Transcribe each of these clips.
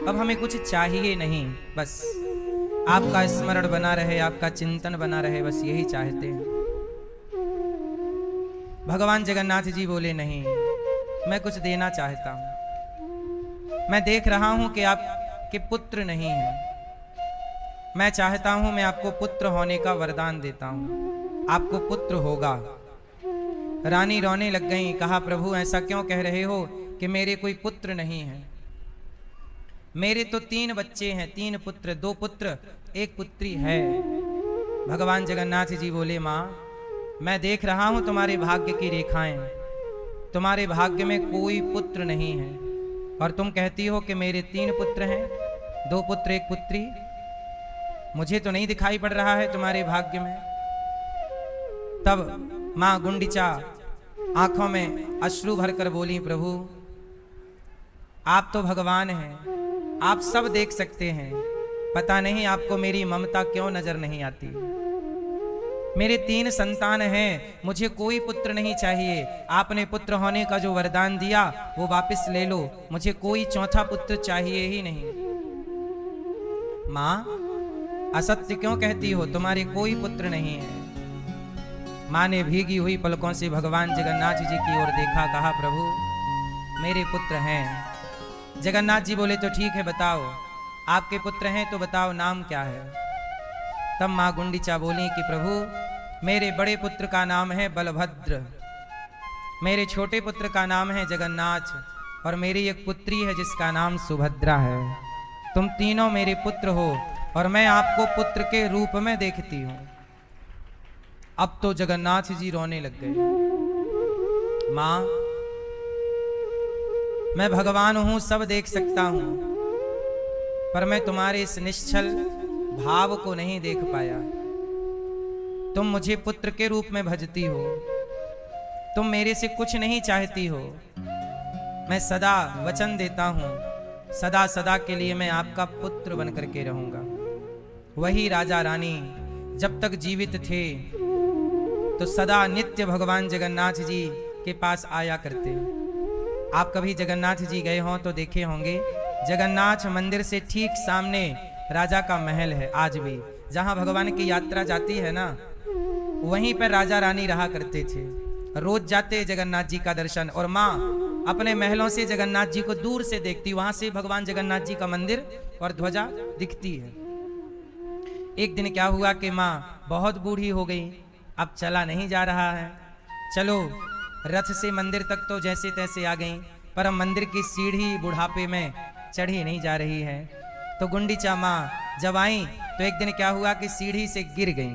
अब हमें कुछ चाहिए नहीं, बस आपका स्मरण बना रहे, आपका चिंतन बना रहे, बस यही चाहते हैं। भगवान जगन्नाथ जी बोले नहीं, मैं कुछ देना चाहता हूं। मैं देख रहा हूं कि आपके पुत्र नहीं हैं। मैं चाहता हूं, मैं आपको पुत्र होने का वरदान देता हूं, आपको पुत्र होगा। रानी रोने लग गई। कहा, प्रभु ऐसा क्यों कह रहे हो कि मेरे कोई पुत्र नहीं है? मेरे तो 3 बच्चे हैं, 3 पुत्र, 2 पुत्र 1 पुत्री है। भगवान जगन्नाथ जी बोले, माँ मैं देख रहा हूं तुम्हारे भाग्य की रेखाएं, तुम्हारे भाग्य में कोई पुत्र नहीं है, और तुम कहती हो कि मेरे 3 पुत्र हैं, 2 पुत्र 1 पुत्री। मुझे तो नहीं दिखाई पड़ रहा है तुम्हारे भाग्य में। तब मां गुंडिचा आंखों में अश्रु भरकर बोली, प्रभु आप तो भगवान हैं, आप सब देख सकते हैं, पता नहीं आपको मेरी ममता क्यों नजर नहीं आती। मेरे 3 संतान हैं, मुझे कोई पुत्र नहीं चाहिए। आपने पुत्र होने का जो वरदान दिया वो वापस ले लो, मुझे कोई चौथा पुत्र चाहिए ही नहीं। मां असत्य क्यों कहती हो, तुम्हारे कोई पुत्र नहीं है। मां ने भीगी हुई पलकों से भगवान जगन्नाथ जी की ओर देखा, कहा, प्रभु मेरे पुत्र हैं। जगन्नाथ जी बोले, तो ठीक है, बताओ आपके पुत्र हैं तो बताओ नाम क्या है। तब मां गुंडिचा बोली कि प्रभु मेरे बड़े पुत्र का नाम है बलभद्र, मेरे छोटे पुत्र का नाम है जगन्नाथ, और मेरी एक पुत्री है जिसका नाम सुभद्रा है। तुम तीनों मेरे पुत्र हो और मैं आपको पुत्र के रूप में देखती हूं। अब तो जगन्नाथ जी रोने लग गए। मां मैं भगवान हूं, सब देख सकता हूं, पर मैं तुम्हारे इस निश्चल भाव को नहीं देख पाया। तुम मुझे पुत्र के रूप में भजती हो, तुम मेरे से कुछ नहीं चाहती हो। मैं सदा वचन देता हूं, सदा सदा के लिए मैं आपका पुत्र बनकर के रहूंगा। वही राजा रानी जब तक जीवित थे तो सदा नित्य भगवान जगन्नाथ जी के पास आया करते। आप कभी जगन्नाथ जी गए हों तो देखे होंगे, जगन्नाथ मंदिर से ठीक सामने राजा का महल है। आज भी जहां भगवान की यात्रा जाती है ना, वहीं पर राजा रानी रहा करते थे। रोज जाते जगन्नाथ जी का दर्शन, और माँ अपने महलों से जगन्नाथ जी को दूर से देखती, वहां से भगवान जगन्नाथ जी का मंदिर और ध्वजा दिखती है। एक दिन क्या हुआ कि माँ बहुत बूढ़ी हो गई, अब चला नहीं जा रहा है। चलो रथ से मंदिर तक तो जैसे तैसे आ गई, पर मंदिर की सीढ़ी बुढ़ापे में चढ़ी नहीं जा रही है। तो गुंडिचा माँ जब आई तो एक दिन क्या हुआ कि सीढ़ी से गिर गई,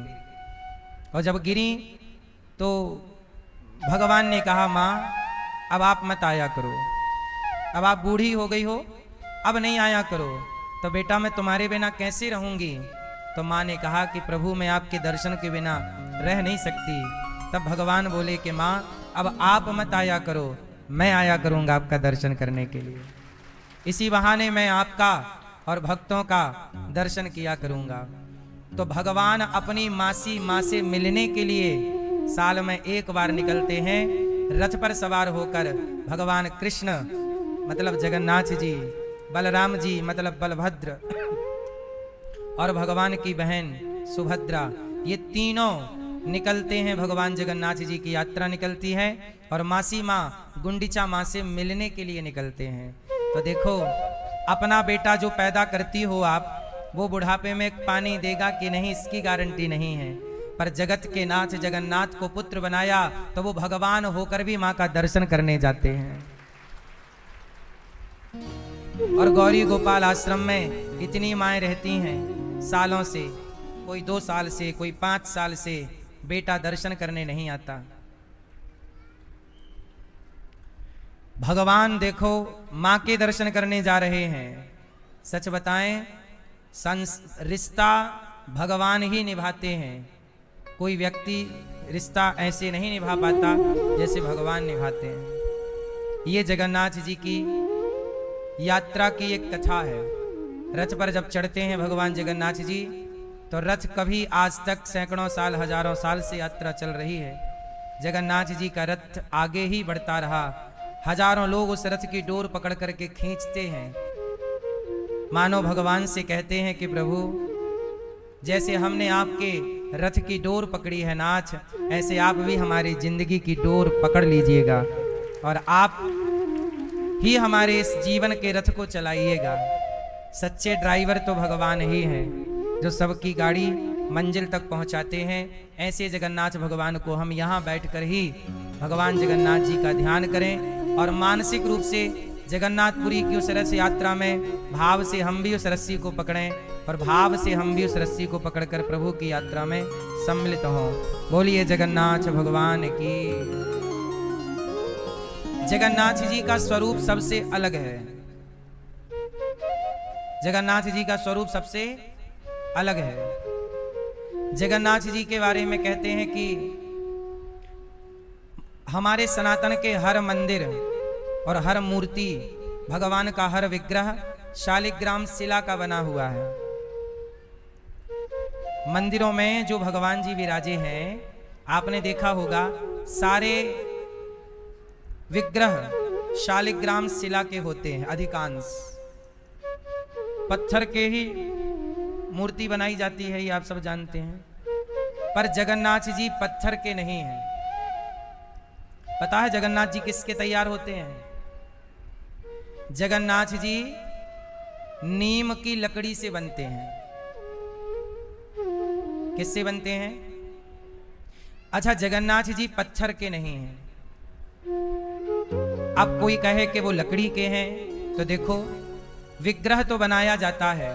और जब गिरी तो भगवान ने कहा, माँ अब आप मत आया करो, अब आप बूढ़ी हो गई हो, अब नहीं आया करो। तो बेटा मैं तुम्हारे बिना कैसे रहूंगी? तो माँ ने कहा कि प्रभु मैं आपके दर्शन के बिना रह नहीं सकती। तब भगवान बोले कि माँ अब आप मत आया करो, मैं आया करूंगा आपका दर्शन करने के लिए। इसी बहाने मैं आपका और भक्तों का दर्शन किया करूंगा। तो भगवान अपनी मासी माँ से मिलने के लिए साल में एक बार निकलते हैं, रथ पर सवार होकर। भगवान कृष्ण मतलब जगन्नाथ जी, बलराम जी मतलब बलभद्र, और भगवान की बहन सुभद्रा, ये तीनों निकलते हैं। भगवान जगन्नाथ जी की यात्रा निकलती है और मासी माँ गुंडिचा माँ से मिलने के लिए निकलते हैं। तो देखो अपना बेटा जो पैदा करती हो आप, वो बुढ़ापे में पानी देगा कि नहीं इसकी गारंटी नहीं है, पर जगत के नाथ जगन्नाथ को पुत्र बनाया तो वो भगवान होकर भी माँ का दर्शन करने जाते हैं। और गौरी गोपाल आश्रम में इतनी माएँ रहती हैं सालों से, कोई 2 साल से, कोई 5 साल से बेटा दर्शन करने नहीं आता। भगवान देखो माँ के दर्शन करने जा रहे हैं। सच बताएं, रिश्ता भगवान ही निभाते हैं, कोई व्यक्ति रिश्ता ऐसे नहीं निभा पाता जैसे भगवान निभाते हैं। ये जगन्नाथ जी की यात्रा की एक कथा है। रथ पर जब चढ़ते हैं भगवान जगन्नाथ जी, तो रथ कभी आज तक सैकड़ों साल हजारों साल से यात्रा चल रही है। जगन्नाथ जी का रथ आगे ही बढ़ता रहा, हजारों लोग उस रथ की डोर पकड़ करके खींचते हैं। मानो भगवान से कहते हैं कि प्रभु, जैसे हमने आपके रथ की डोर पकड़ी है नाथ, ऐसे आप भी हमारी जिंदगी की डोर पकड़ लीजिएगा और आप ही हमारे इस जीवन के रथ को चलाइएगा। सच्चे ड्राइवर तो भगवान ही हैं, जो सबकी गाड़ी मंजिल तक पहुंचाते हैं। ऐसे जगन्नाथ भगवान को हम यहाँ बैठकर ही भगवान जगन्नाथ जी का ध्यान करें और मानसिक रूप से जगन्नाथपुरी की उस रथ यात्रा में भाव से हम भी उस रस्सी को पकड़ें और भाव से हम भी उस रस्सी को पकड़कर प्रभु की यात्रा में सम्मिलित हों। बोलिए जगन्नाथ भगवान की। जगन्नाथ जी का स्वरूप सबसे अलग है। जगन्नाथ जी का स्वरूप सबसे अलग है। जगन्नाथ जी के बारे में कहते हैं कि हमारे सनातन के हर मंदिर और हर मूर्ति, भगवान का हर विग्रह शालिग्राम शिला का बना हुआ है। मंदिरों में जो भगवान जी विराजे हैं, आपने देखा होगा सारे विग्रह शालिग्राम शिला के होते हैं। अधिकांश पत्थर के ही मूर्ति बनाई जाती है, ये आप सब जानते हैं। पर जगन्नाथ जी पत्थर के नहीं हैं। पता है जगन्नाथ जी किसके तैयार होते हैं? जगन्नाथ जी नीम की लकड़ी से बनते हैं। किससे बनते हैं? अच्छा, जगन्नाथ जी पत्थर के नहीं हैं। अब कोई कहे कि वो लकड़ी के हैं, तो देखो विग्रह तो बनाया जाता है,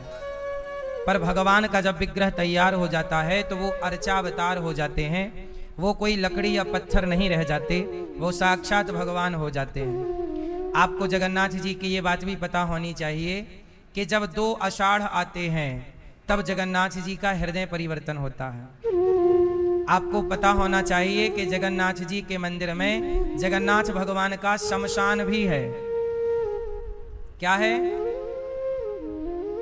पर भगवान का जब विग्रह तैयार हो जाता है तो वो अर्चावतार हो जाते हैं। वो कोई लकड़ी या पत्थर नहीं रह जाते, वो साक्षात भगवान हो जाते हैं। आपको जगन्नाथ जी की ये बात भी पता होनी चाहिए कि जब 2 आषाढ़ आते हैं तब जगन्नाथ जी का हृदय परिवर्तन होता है। आपको पता होना चाहिए कि जगन्नाथ जी के मंदिर में जगन्नाथ भगवान का शमशान भी है। क्या है?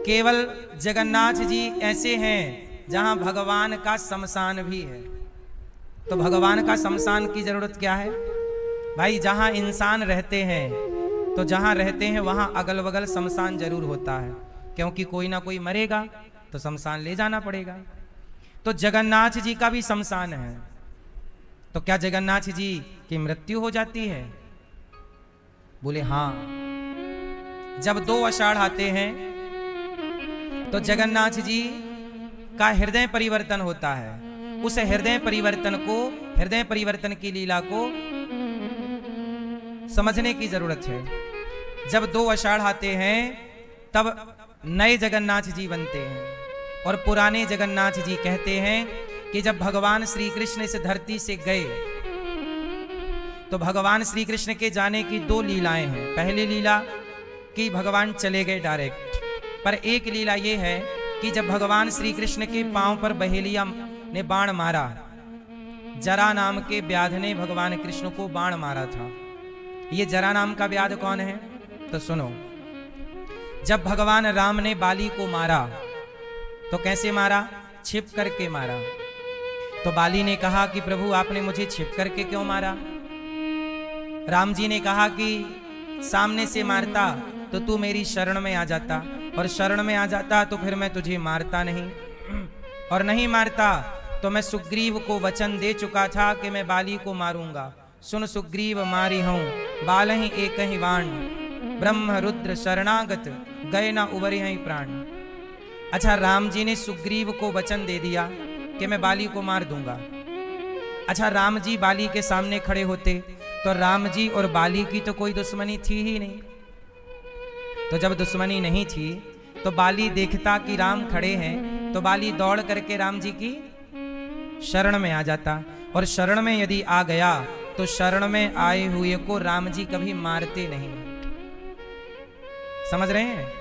केवल जगन्नाथ जी ऐसे हैं जहां भगवान का शमशान भी है। तो भगवान का शमशान की जरूरत क्या है भाई? जहां इंसान रहते हैं, तो जहां रहते हैं वहां अगल बगल शमशान जरूर होता है, क्योंकि कोई ना कोई मरेगा तो शमशान ले जाना पड़ेगा। तो जगन्नाथ जी का भी शमशान है। तो क्या जगन्नाथ जी की मृत्यु हो जाती है? बोले हाँ। जब 2 आषाढ़ आते हैं तो जगन्नाथ जी का हृदय परिवर्तन होता है। उस हृदय परिवर्तन की लीला को समझने की जरूरत है। जब 2 आषाढ़ आते हैं तब नए जगन्नाथ जी बनते हैं और पुराने जगन्नाथ जी कहते हैं कि जब भगवान श्री कृष्ण इस धरती से गए तो भगवान श्री कृष्ण के जाने की 2 लीलाएं हैं। पहली लीला कि भगवान चले गए डायरेक्ट, पर एक लीला ये है कि जब भगवान श्री कृष्ण के पांव पर बहेलिया ने बाण मारा, जरा नाम के व्याध ने भगवान कृष्ण को बाण मारा था। ये जरा नाम का व्याध कौन है? तो सुनो, जब भगवान राम ने बाली को मारा तो कैसे मारा? छिप करके मारा। तो बाली ने कहा कि प्रभु आपने मुझे छिप करके क्यों मारा? राम जी ने कहा कि सामने से मारता तो तू मेरी शरण में आ जाता, और शरण में आ जाता तो फिर मैं तुझे मारता नहीं, और नहीं मारता तो मैं सुग्रीव को वचन दे चुका था कि मैं बाली को मारूंगा। सुन सुग्रीव मारी हूं बाल ही एक ही वाण, ब्रह्म रुद्र शरणागत गए ना उबरे हैं प्राण। अच्छा, राम जी ने सुग्रीव को वचन दे दिया कि मैं बाली को मार दूंगा। अच्छा, राम जी बाली के सामने खड़े होते तो राम जी और बाली की तो कोई दुश्मनी थी ही नहीं। तो जब दुश्मनी नहीं थी तो बाली देखता कि राम खड़े हैं तो बाली दौड़ करके राम जी की शरण में आ जाता, और शरण में यदि आ गया तो शरण में आए हुए को राम जी कभी मारते नहीं। समझ रहे हैं?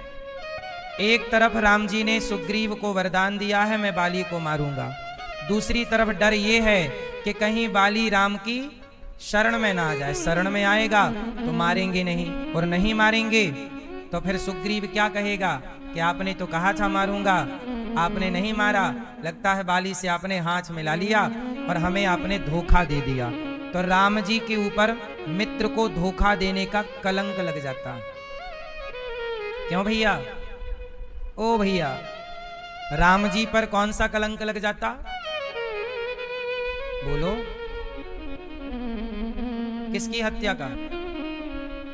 एक तरफ राम जी ने सुग्रीव को वरदान दिया है मैं बाली को मारूंगा, दूसरी तरफ डर ये है कि कहीं बाली राम की शरण में ना आ जाए। शरण में आएगा तो मारेंगे नहीं, और नहीं मारेंगे तो फिर सुग्रीव क्या कहेगा कि आपने तो कहा था मारूंगा, आपने नहीं मारा, लगता है बाली से आपने हाथ मिला लिया और हमें आपने धोखा दे दिया। तो राम जी के ऊपर मित्र को धोखा देने का कलंक लग जाता। क्यों भैया? ओ भैया, राम जी पर कौन सा कलंक लग जाता? बोलो, किसकी हत्या का?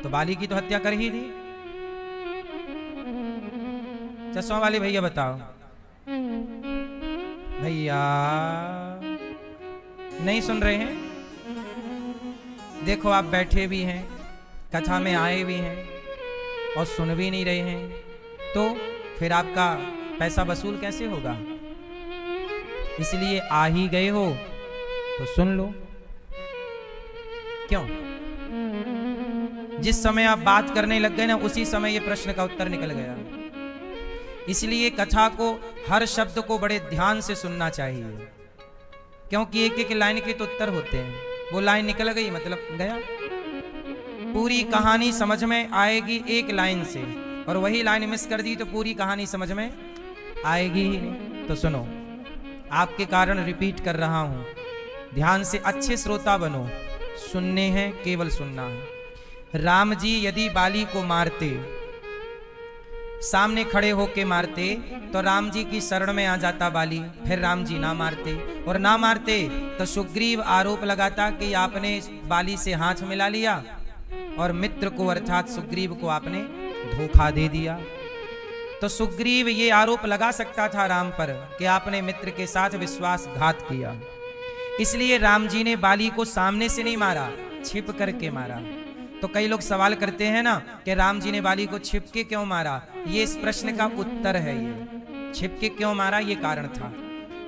तो बाली की तो हत्या कर ही दी। चश्मा वाले भैया बताओ। भैया नहीं सुन रहे हैं? देखो आप बैठे भी हैं, कथा में आए भी हैं और सुन भी नहीं रहे हैं, तो फिर आपका पैसा वसूल कैसे होगा? इसलिए आ ही गए हो तो सुन लो। क्यों? जिस समय आप बात करने लग गए ना, उसी समय ये प्रश्न का उत्तर निकल गया। इसलिए कथा को, हर शब्द को बड़े ध्यान से सुनना चाहिए, क्योंकि एक एक लाइन के तो उत्तर होते हैं। वो लाइन निकल गई मतलब गया। पूरी कहानी समझ में आएगी एक लाइन से, और वही लाइन मिस कर दी तो पूरी कहानी समझ में आएगी ही नहीं। तो सुनो, आपके कारण रिपीट कर रहा हूं, ध्यान से अच्छे श्रोता बनो। सुनने हैं, केवल सुनना है। राम जी यदि बाली को मारते, सामने खड़े होके मारते, तो राम जी की शरण में आ जाता बाली, फिर राम जी ना मारते, और ना मारते तो सुग्रीव आरोप लगाता कि आपने बाली से हाथ मिला लिया और मित्र को अर्थात सुग्रीव को आपने धोखा दे दिया। तो सुग्रीव ये आरोप लगा सकता था राम पर कि आपने मित्र के साथ विश्वासघात किया। इसलिए राम जी ने बाली को सामने से नहीं मारा, छिप करके मारा। तो कई लोग सवाल करते हैं ना कि राम जी ने बाली को छिप के क्यों मारा? ये इस प्रश्न का उत्तर है। ये छिप के क्यों मारा, ये कारण था।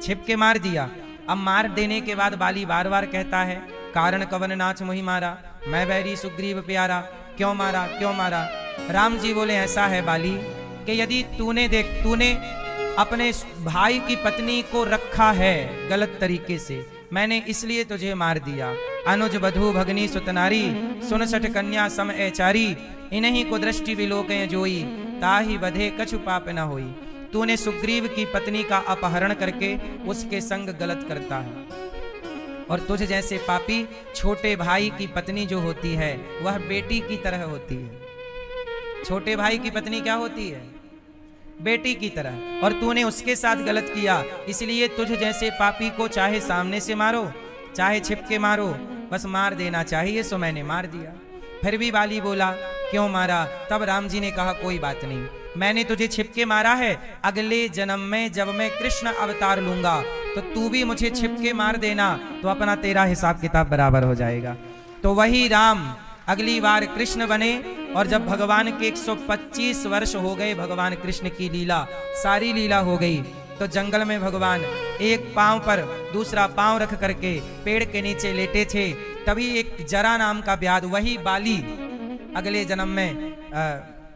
छिप के मार दिया। अब मार देने के बाद बाली बार बार कहता है, कारण कवन नाथ मोहि मारा, मैं बैरी सुग्रीव प्यारा, क्यों मारा क्यों मारा? राम जी बोले, ऐसा है बाली कि यदि तूने अपने भाई की पत्नी को रखा है गलत तरीके से, मैंने इसलिए तुझे मार दिया। अनुज बधू भगनी सुतनारी, सुन सठ कन्या सम ऐचारी, इन्हीं को दृष्टि विलोकय जोई, ताहि बधे कछु पाप न होई। तूने सुग्रीव की पत्नी का अपहरण करके उसके संग गलत करता है, और तुझ जैसे पापी छोटे भाई की पत्नी जो होती है वह बेटी की तरह होती है। छोटे भाई की पत्नी क्या होती है? बेटी की तरह। और तूने उसके साथ गलत किया, इसलिए तुझ जैसे पापी को चाहे सामने से मारो चाहे छिप के मारो, बस मार देना चाहिए, सो मैंने मार दिया। फिर भी बाली बोला, क्यों मारा? तब राम जी ने कहा, कोई बात नहीं, मैंने तुझे छिप के मारा है, अगले जन्म में जब मैं कृष्ण अवतार लूंगा तो तू भी मुझे छिप के मार देना, तो अपना तेरा हिसाब किताब बराबर हो जाएगा। तो वही राम अगली बार कृष्ण बने, और जब भगवान के 125 वर्ष हो गए, भगवान कृष्ण की लीला, सारी लीला हो गई, तो जंगल में भगवान एक पांव पर दूसरा पांव रख करके पेड़ के नीचे लेटे थे। तभी एक जरा नाम का व्याध, वही बाली अगले जन्म में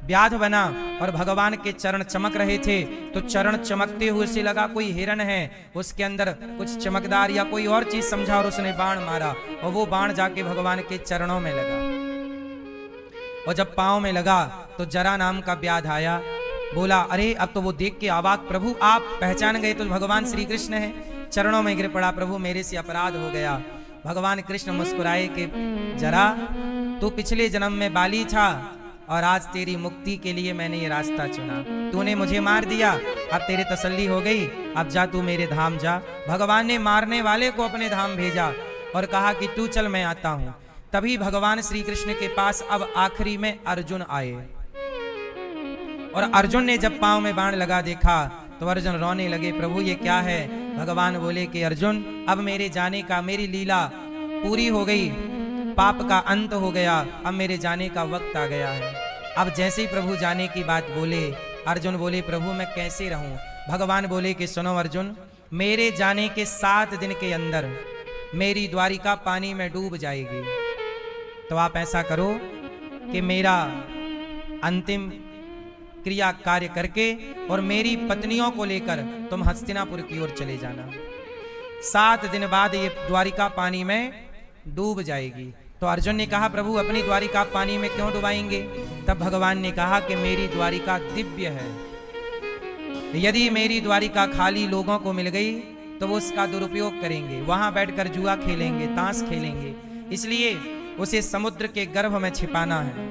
व्याध बना, और भगवान के चरण चमक रहे थे। तो चरण चमकते हुए से लगा कोई हिरण है, उसके अंदर कुछ चमकदार या कोई और चीज समझा, और उसने बाण मारा, और वो बाण जाके भगवान के चरणों में लगा। और जब पांव में लगा तो जरा नाम का व्याध आया, बोला, अरे अब तो वो देख के अवाक, प्रभु आप पहचान गए तो भगवान श्री कृष्ण है। चरणों में गिर पड़ा, प्रभु मेरे से अपराध हो गया। भगवान कृष्ण मुस्कुराए कि जरा, तू पिछले जन्म में बाली था और आज तेरी मुक्ति के लिए मैंने ये रास्ता चुना। तूने मुझे मार दिया, अब तेरी तसल्ली हो गई, अब जा तू मेरे धाम जा। भगवान ने मारने वाले को अपने धाम भेजा और कहा कि तू चल, मैं आता हूं। तभी भगवान श्री कृष्ण के पास अब आखिरी में अर्जुन आए, और अर्जुन ने जब पांव में बाण लगा देखा तो अर्जुन रोने लगे, प्रभु ये क्या है? भगवान बोले कि अर्जुन, अब मेरे जाने का, मेरी लीला पूरी हो गई, पाप का अंत हो गया, अब मेरे जाने का वक्त आ गया है। अब जैसे ही प्रभु जाने की बात बोले, अर्जुन बोले, प्रभु मैं कैसे रहूं? भगवान बोले कि सुनो अर्जुन, मेरे जाने के 7 दिन के अंदर मेरी द्वारिका पानी में डूब जाएगी। तो आप ऐसा करो कि मेरा अंतिम क्रिया कार्य करके और मेरी पत्नियों को लेकर तुम हस्तिनापुर की ओर चले जाना। 7 दिन बाद ये द्वारिका पानी में डूब जाएगी। तो अर्जुन ने कहा, प्रभु अपनी द्वारिका पानी में क्यों डुबाएंगे? तब भगवान ने कहा कि मेरी द्वारिका दिव्य है, यदि मेरी द्वारिका खाली लोगों को मिल गई तो वो उसका दुरुपयोग करेंगे, वहां बैठकर जुआ खेलेंगे, ताश खेलेंगे, इसलिए उसे समुद्र के गर्भ में छिपाना है।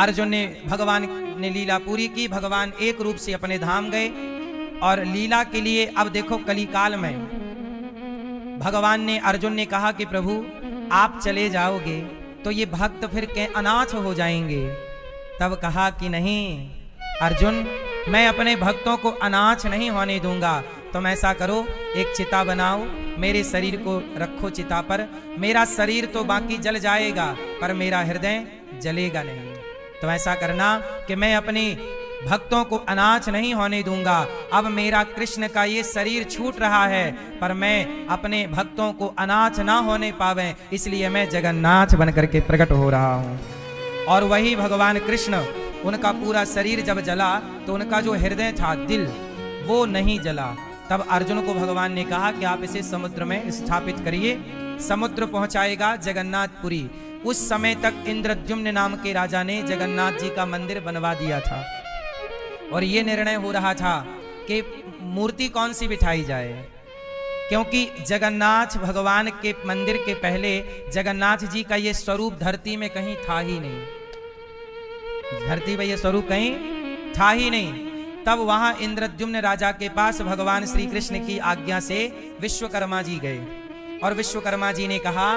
अर्जुन ने भगवान ने लीला पूरी की, भगवान एक रूप से अपने धाम गए और लीला के लिए अब देखो कलिकाल में भगवान ने अर्जुन ने कहा कि प्रभु आप चले जाओगे तो ये भक्त फिर के अनाथ हो जाएंगे। तब कहा कि नहीं अर्जुन, मैं अपने भक्तों को अनाथ नहीं होने दूंगा। तुम ऐसा करो, एक चिता बनाओ, मेरे शरीर को रखो चिता पर। मेरा शरीर तो बाकी जल जाएगा पर मेरा हृदय जलेगा नहीं। तो ऐसा करना कि मैं अपने भक्तों को अनाथ नहीं होने दूंगा। अब मेरा कृष्ण का ये शरीर छूट रहा है पर मैं अपने भक्तों को अनाथ ना होने पावे, इसलिए मैं जगन्नाथ बनकर के प्रकट हो रहा हूं। और वही भगवान कृष्ण, उनका पूरा शरीर जब जला तो उनका जो हृदय था, दिल, वो नहीं जला। तब अर्जुन को भगवान ने कहा कि आप इसे समुद्र में स्थापित करिए। समुद्र पहुंचाएगा जगन्नाथपुरी। उस समय तक इंद्रद्युम्न नाम के राजा ने जगन्नाथ जी का मंदिर बनवा दिया था और ये निर्णय हो रहा था कि मूर्ति कौन सी बिठाई जाए, क्योंकि जगन्नाथ भगवान के मंदिर के पहले जगन्नाथ जी का ये स्वरूप धरती में कहीं था ही नहीं। धरती पर ये स्वरूप कहीं था ही नहीं। तब वहां इंद्रद्युम्न राजा के पास भगवान श्री कृष्ण की आज्ञा से विश्वकर्मा जी गए और विश्वकर्मा जी ने कहा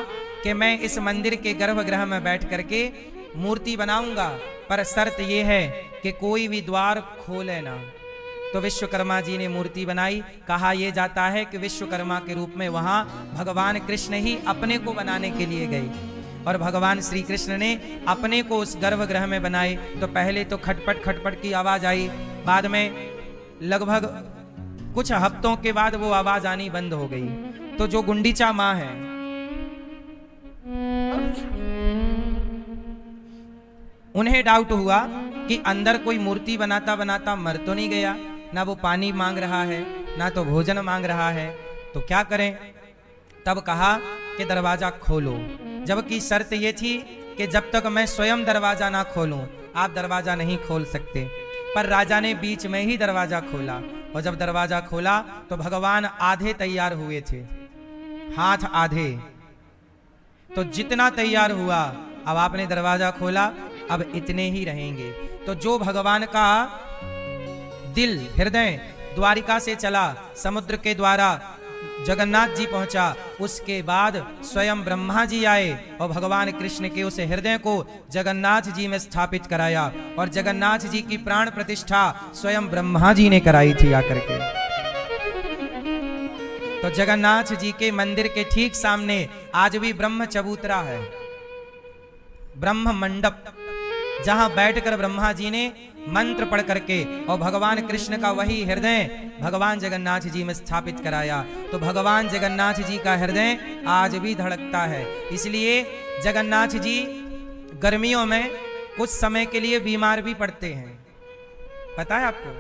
कि मैं इस मंदिर के गर्भगृह में बैठ करके मूर्ति बनाऊंगा, पर शर्त यह है कि कोई भी द्वार खोले ना। तो विश्वकर्मा जी ने मूर्ति बनाई। कहा यह जाता है कि विश्वकर्मा के रूप में वहां भगवान कृष्ण ही अपने को बनाने के लिए गए और भगवान श्री कृष्ण ने अपने को उस गर्भगृह में बनाए। तो पहले तो खटपट खटपट की आवाज आई, बाद में लगभग कुछ हफ्तों के बाद वो आवाज आनी बंद हो गई। तो जो गुंडीचा माँ है, उन्हें डाउट हुआ कि अंदर कोई मूर्ति बनाता बनाता मर तो नहीं गया, ना वो पानी मांग रहा है ना तो भोजन मांग रहा है, तो क्या करें। तब कहा कि दरवाजा खोलो, जबकि शर्त ये थी कि जब तक मैं स्वयं दरवाजा ना खोलूं आप दरवाजा नहीं खोल सकते। पर राजा ने बीच में ही दरवाजा खोला और जब दरवाजा खोला तो भगवान आधे तैयार हुए थे, हाथ आधे। तो जितना तैयार हुआ, अब आपने दरवाजा खोला, अब इतने ही रहेंगे। तो जो भगवान का दिल, हृदय द्वारिका से चला, समुद्र के द्वारा जगन्नाथ जी पहुंचा, उसके बाद स्वयं ब्रह्मा जी आए और भगवान कृष्ण के उस हृदय को जगन्नाथ जी में स्थापित कराया और जगन्नाथ जी की प्राण प्रतिष्ठा स्वयं ब्रह्मा जी ने कराई थी आकर के। तो जगन्नाथ जी के मंदिर के ठीक सामने आज भी ब्रह्म चबूतरा है, ब्रह्म मंडप, जहां बैठकर ब्रह्मा जी ने मंत्र पढ़ करके और भगवान कृष्ण का वही हृदय भगवान जगन्नाथ जी में स्थापित कराया। तो भगवान जगन्नाथ जी का हृदय आज भी धड़कता है। इसलिए जगन्नाथ जी गर्मियों में कुछ समय के लिए बीमार भी पड़ते हैं, पता है आपको।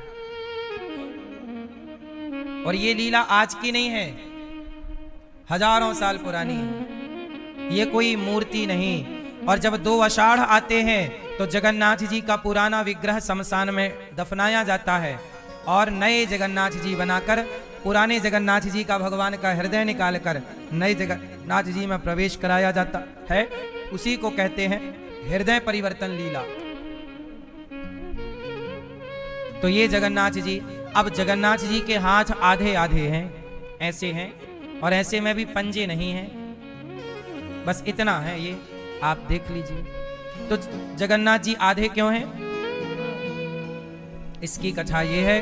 और ये लीला आज की नहीं है, हजारों साल पुरानी है, ये कोई मूर्ति नहीं। और जब 2 आषाढ़ आते हैं तो जगन्नाथ जी का पुराना विग्रह शमशान में दफनाया जाता है और नए जगन्नाथ जी बनाकर पुराने जगन्नाथ जी का भगवान का हृदय निकालकर नए जगन्नाथ जी में प्रवेश कराया जाता है। उसी को कहते हैं हृदय परिवर्तन लीला। तो ये जगन्नाथ जी, अब जगन्नाथ जी के हाथ आधे आधे हैं, ऐसे हैं, और ऐसे में भी पंजे नहीं हैं, बस इतना है, ये आप देख लीजिए। तो जगन्नाथ जी आधे क्यों हैं? इसकी कथा ये है,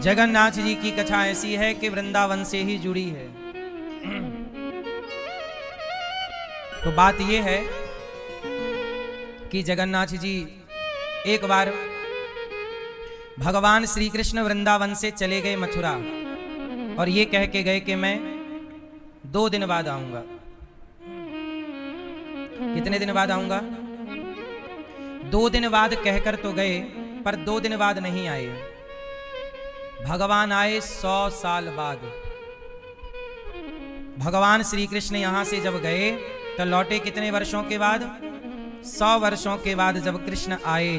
जगन्नाथ जी की कथा ऐसी है कि वृंदावन से ही जुड़ी है। तो बात ये है कि जगन्नाथ जी एक बार भगवान श्री कृष्ण वृंदावन से चले गए मथुरा और ये कह के गए कि मैं 2 दिन बाद आऊंगा। कितने दिन बाद आऊंगा? 2 दिन बाद कहकर तो गए, पर 2 दिन बाद नहीं आए। भगवान आए 100 साल बाद। भगवान श्री कृष्ण यहां से जब गए तो लौटे कितने वर्षों के बाद? 100 वर्षों के बाद जब कृष्ण आए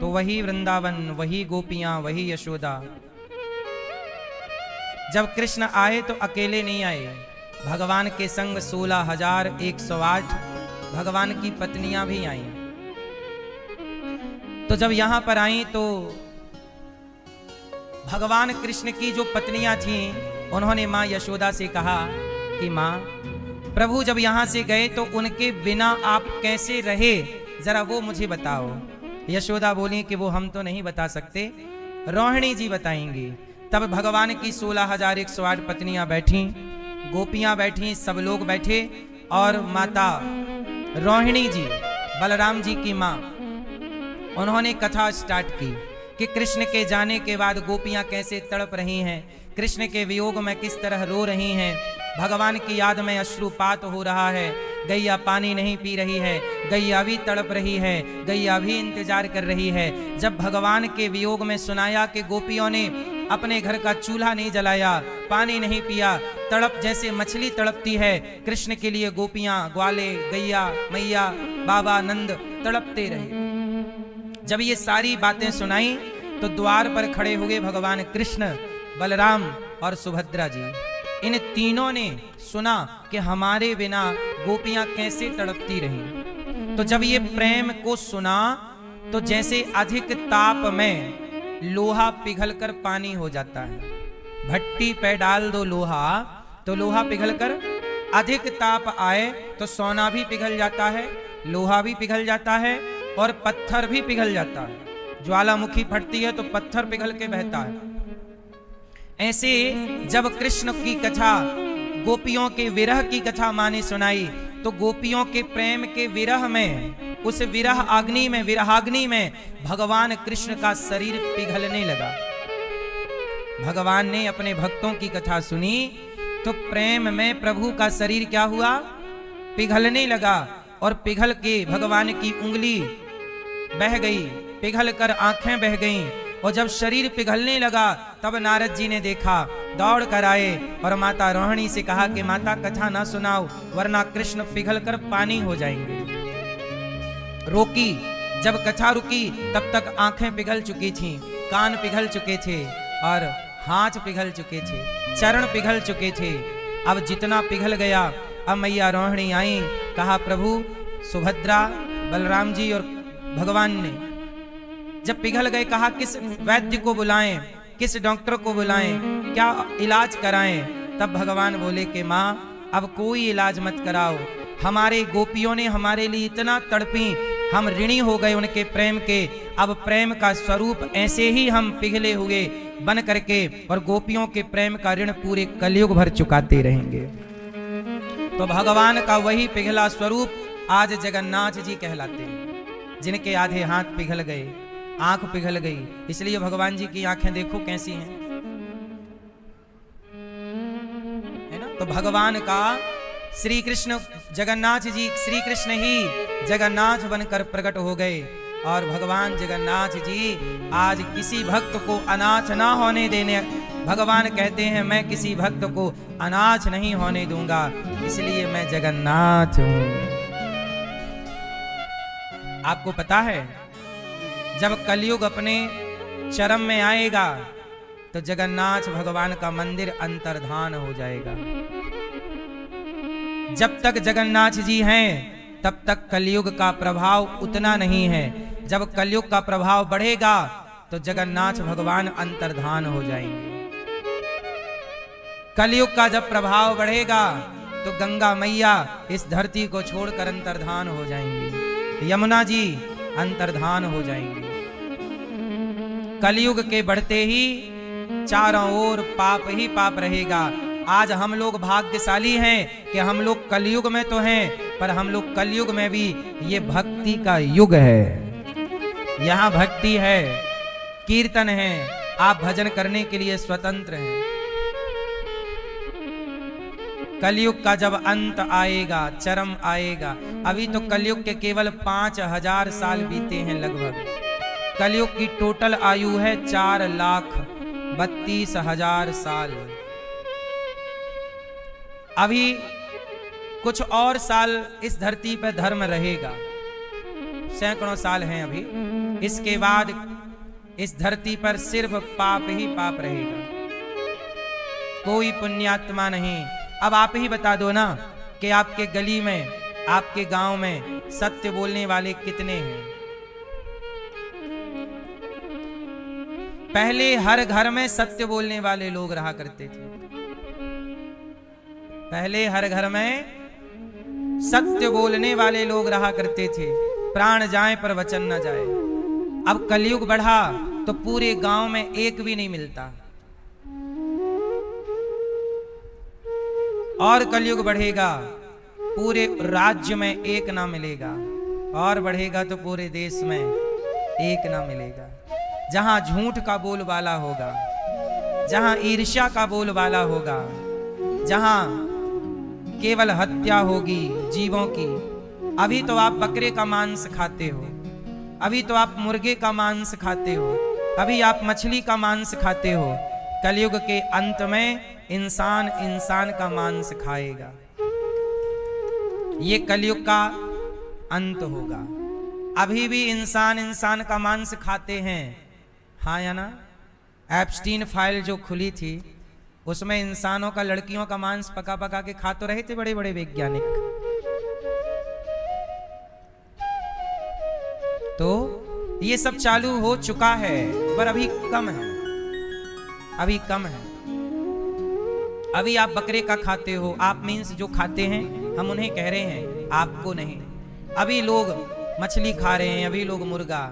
तो वही वृंदावन, वही गोपियां, वही यशोदा। जब कृष्ण आए तो अकेले नहीं आए, भगवान के संग 16,108 भगवान की पत्नियां भी आईं। तो जब यहां पर आईं तो भगवान कृष्ण की जो पत्नियां थीं उन्होंने मां यशोदा से कहा कि मां, प्रभु जब यहां से गए तो उनके बिना आप कैसे रहे, जरा वो मुझे बताओ। यशोदा बोली कि वो हम तो नहीं बता सकते, रोहिणी जी बताएंगी। तब भगवान की 16,108 पत्नियां बैठी, गोपियां बैठी, सब लोग बैठे और माता रोहिणी जी, बलराम जी की मां, उन्होंने कथा स्टार्ट की कि कृष्ण के जाने के बाद गोपियां कैसे तड़प रही हैं, कृष्ण के वियोग में किस तरह रो रही हैं, भगवान की याद में अश्रुपात हो रहा है, गैया पानी नहीं पी रही है, गैया भी तड़प रही है, गैया भी इंतजार कर रही है। जब भगवान के वियोग में सुनाया कि गोपियों ने अपने घर का चूल्हा नहीं जलाया, पानी नहीं पिया, तड़प जैसे मछली तड़पती है, कृष्ण के लिए गोपियां, ग्वाले, गैया, मैया, बाबा, नंद तड़पते रहे। जब ये सारी बातें सुनाई तो द्वार पर खड़े हुए भगवान कृष्ण, बलराम और सुभद्रा जी, इन तीनों ने सुना कि हमारे बिना गोपियां कैसे तड़पती रहीं। तो जब ये प्रेम को सुना तो जैसे अधिक ताप में लोहा पिघलकर पानी हो जाता है, भट्टी पे डाल दो लोहा तो लोहा पिघलकर, अधिक ताप आए तो सोना भी पिघल जाता है, लोहा भी पिघल जाता है और पत्थर भी पिघल जाता है। ज्वालामुखी फटती है तो पत्थर पिघल के बहता है। ऐसे जब कृष्ण की कथा, गोपियों के विरह की कथा मां ने सुनाई तो गोपियों के प्रेम के विरह में, उस विरह अग्नि में, विरहाग्नि में भगवान कृष्ण का शरीर पिघलने लगा। भगवान ने अपने भक्तों की कथा सुनी तो प्रेम में प्रभु का शरीर क्या हुआ, पिघलने लगा। और पिघल के भगवान की उंगली बह गई, पिघल कर आंखें बह गईं। और जब शरीर पिघलने लगा तब नारद जी ने देखा, दौड़ कर आए और माता रोहिणी से कहा कि माता कथा ना सुनाओ वरना कृष्ण पिघल कर पानी हो जाएंगे। रोकी, जब कथा रुकी तब तक आंखें पिघल चुकी थीं, कान पिघल चुके थे और हाथ पिघल चुके थे, चरण पिघल चुके थे। अब जितना पिघल गया, अब मैया रोहिणी आई, कहा प्रभु, सुभद्रा, बलराम जी और भगवान ने जब पिघल गए, कहा किस वैद्य को बुलाएं, किस डॉक्टर को बुलाएं, क्या इलाज कराएं। तब भगवान बोले कि मां, अब कोई इलाज मत कराओ, हमारे गोपियों ने हमारे लिए इतना तड़पी, हम ऋणी हो गए उनके प्रेम के। अब प्रेम का स्वरूप ऐसे ही हम पिघले हुए बन करके और गोपियों के प्रेम का ऋण पूरे कलयुग भर चुकाते रहेंगे। तो भगवान का वही पिघला स्वरूप आज जगन्नाथ जी कहलाते हैं, जिनके आधे हाथ पिघल गए, आंख पिघल गई। इसलिए भगवान जी की आंखें देखो कैसी हैं, है ना। तो भगवान का श्री कृष्ण, जगन्नाथ जी, श्री कृष्ण ही जगन्नाथ बनकर प्रकट हो गए। और भगवान जगन्नाथ जी आज किसी भक्त को अनाथ ना होने देने, भगवान कहते हैं मैं किसी भक्त को अनाथ नहीं होने दूंगा, इसलिए मैं जगन्नाथ हूं। आपको पता है जब कलयुग अपने चरम में आएगा तो जगन्नाथ भगवान का मंदिर अंतर्धान हो जाएगा। जब तक जगन्नाथ जी हैं तब तक कलयुग का प्रभाव उतना नहीं है। जब कलयुग का प्रभाव बढ़ेगा तो जगन्नाथ भगवान अंतर्धान हो जाएंगे। कलयुग का जब प्रभाव बढ़ेगा तो गंगा मैया इस धरती को छोड़कर अंतर्धान हो जाएंगी, यमुना जी अंतर्धान हो जाएंगे। कलयुग के बढ़ते ही चारों ओर पाप ही पाप रहेगा। आज हम लोग भाग्यशाली हैं कि हम लोग कलयुग में तो हैं, पर हम लोग कलयुग में भी ये भक्ति का युग है, यहाँ भक्ति है, कीर्तन है, आप भजन करने के लिए स्वतंत्र हैं। कलयुग का जब अंत आएगा, चरम आएगा, अभी तो कलयुग के केवल 5000 साल बीते हैं लगभग। कलयुग की टोटल आयु है 4,32,000 साल। अभी कुछ और साल इस धरती पर धर्म रहेगा, सैकड़ों साल हैं अभी। इसके बाद इस धरती पर सिर्फ पाप ही पाप रहेगा, कोई पुण्यात्मा नहीं। अब आप ही बता दो ना कि आपके गली में आपके गांव में सत्य बोलने वाले कितने हैं? पहले हर घर में सत्य बोलने वाले लोग रहा करते थे। पहले हर घर में सत्य बोलने वाले लोग रहा करते थे, प्राण जाए पर वचन न जाए। अब कलयुग बढ़ा तो पूरे गांव में एक भी नहीं मिलता, और कलयुग बढ़ेगा पूरे राज्य में एक ना मिलेगा, और बढ़ेगा तो पूरे देश में एक ना मिलेगा। जहां झूठ का बोलबाला होगा, जहां ईर्ष्या का बोलबाला होगा, जहां केवल हत्या होगी जीवों की। अभी तो आप बकरे का मांस खाते हो, अभी तो आप मुर्गे का मांस खाते हो, अभी आप मछली का मांस खाते हो। कलयुग के अंत में इंसान इंसान का मांस खाएगा। ये कलयुग का अंत होगा। अभी भी इंसान इंसान का मांस खाते हैं, हाँ या ना? एप्स्टीन फाइल जो खुली थी उसमें इंसानों का, लड़कियों का मांस पका पका के खा तो रहे थे बड़े बड़े वैज्ञानिक। तो ये सब चालू हो चुका है, पर अभी कम है, अभी कम है। अभी आप बकरे का खाते हो, आप मीन्स जो खाते हैं, हम उन्हें कह रहे हैं, आपको नहीं। अभी लोग मछली खा रहे हैं, अभी लोग मुर्गा।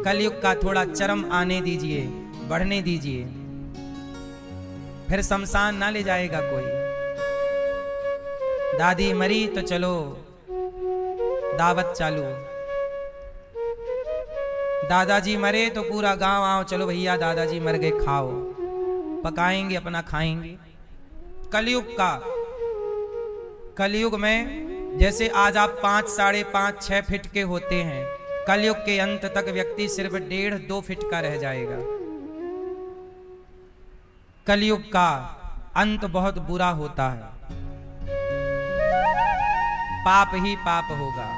कलयुग का थोड़ा चरम आने दीजिए, बढ़ने दीजिए, फिर शमशान ना ले जाएगा कोई। दादी मरी तो चलो दावत चालू, दादाजी मरे तो पूरा गांव आओ, चलो भैया दादाजी मर गए, खाओ, पकाएंगे अपना खाएंगे। कलयुग का, कलयुग में जैसे आज आप 5, 5.5, 6 फीट के होते हैं, कलयुग के अंत तक व्यक्ति सिर्फ 1.5-2 फीट का रह जाएगा। कलयुग का अंत बहुत बुरा होता है, पाप ही पाप होगा।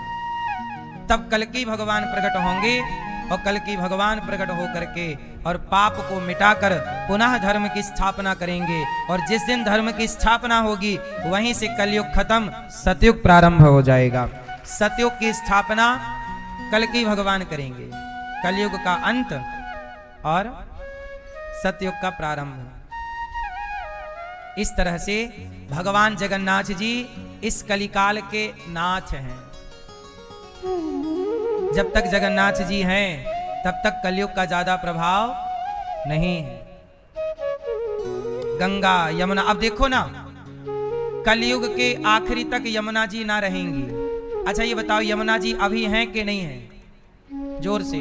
तब कल्कि भगवान प्रकट होंगे, और कल्कि भगवान प्रकट होकर के और पाप को मिटाकर पुनः धर्म की स्थापना करेंगे। और जिस दिन धर्म की स्थापना होगी वहीं से कलयुग खत्म, सतयुग प्रारंभ हो जाएगा। सतयुग की स्थापना कल्कि भगवान करेंगे, कलयुग का अंत और सतयुग का प्रारंभ। इस तरह से भगवान जगन्नाथ जी इस कलिकाल के नाथ हैं। जब तक जगन्नाथ जी हैं तब तक कलयुग का ज्यादा प्रभाव नहीं है। गंगा यमुना, अब देखो ना, कलयुग के आखिरी तक यमुना जी ना रहेंगी। अच्छा ये बताओ, यमुना जी अभी हैं कि नहीं हैं? जोर से,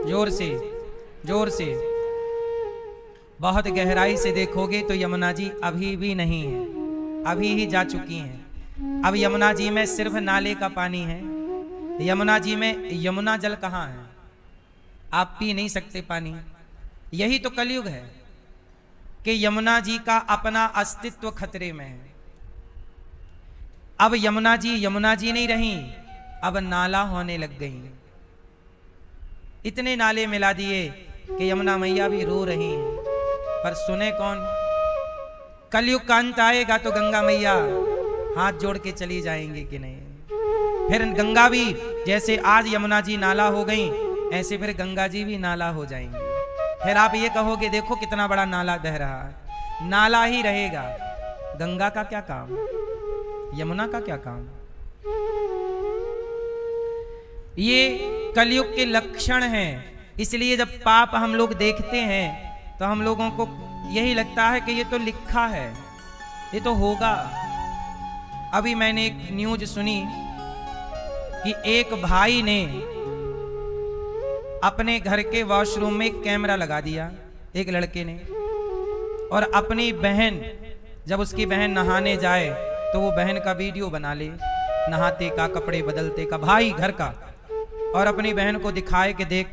जोर से, जोर से। बहुत गहराई से देखोगे तो यमुना जी अभी भी नहीं है, अभी ही जा चुकी हैं। अब यमुना जी में सिर्फ नाले का पानी है। यमुना जी में यमुना जल कहाँ है? आप पी नहीं सकते पानी। यही तो कलयुग है कि यमुना जी का अपना अस्तित्व खतरे में है। अब यमुना जी नहीं रही, अब नाला होने लग गई। इतने नाले मिला दिए कि यमुना मैया भी रो रही हैं, पर सुने कौन? कलयुग का अंत आएगा तो गंगा मैया हाथ जोड़ के चली जाएंगी कि नहीं? फिर गंगा भी जैसे आज यमुना जी नाला हो गई, ऐसे फिर गंगा जी भी नाला हो जाएंगे। फिर आप ये कहोगे देखो कितना बड़ा नाला बह रहा है। नाला ही रहेगा, गंगा का क्या काम, यमुना का क्या काम? ये कलयुग के लक्षण हैं। इसलिए जब पाप हम लोग देखते हैं तो हम लोगों को यही लगता है कि ये तो लिखा है, ये तो होगा। अभी मैंने एक न्यूज सुनी कि एक भाई ने अपने घर के वॉशरूम में कैमरा लगा दिया, एक लड़के ने, और अपनी बहन, जब उसकी बहन नहाने जाए तो वो बहन का वीडियो बना ले, नहाते का, कपड़े बदलते का, भाई घर का, और अपनी बहन को दिखाए कि देख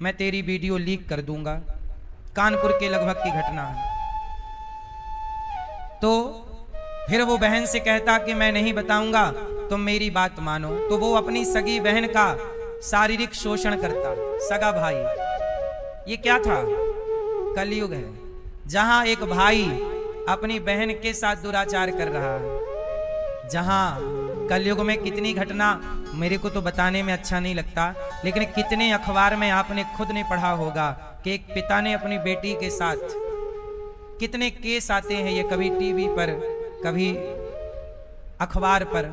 मैं तेरी वीडियो लीक कर दूंगा। कानपुर के लगभग की घटना है। तो फिर वो बहन से कहता कि मैं नहीं बताऊंगा, तुम मेरी बात मानो। तो वो अपनी सगी बहन का शारीरिक शोषण करता, सगा भाई। ये क्या था? कलयुग है, जहां एक भाई अपनी बहन के साथ दुराचार कर रहा है, जहां कलयुग में कितनी घटना मेरे को तो बताने में अच्छा नहीं लगता, लेकिन कितने अखबार में आपने खुद ने पढ़ा होगा कि एक पिता ने अपनी बेटी के साथ, कितने केस आते हैं ये, कभी टीवी पर कभी अखबार पर।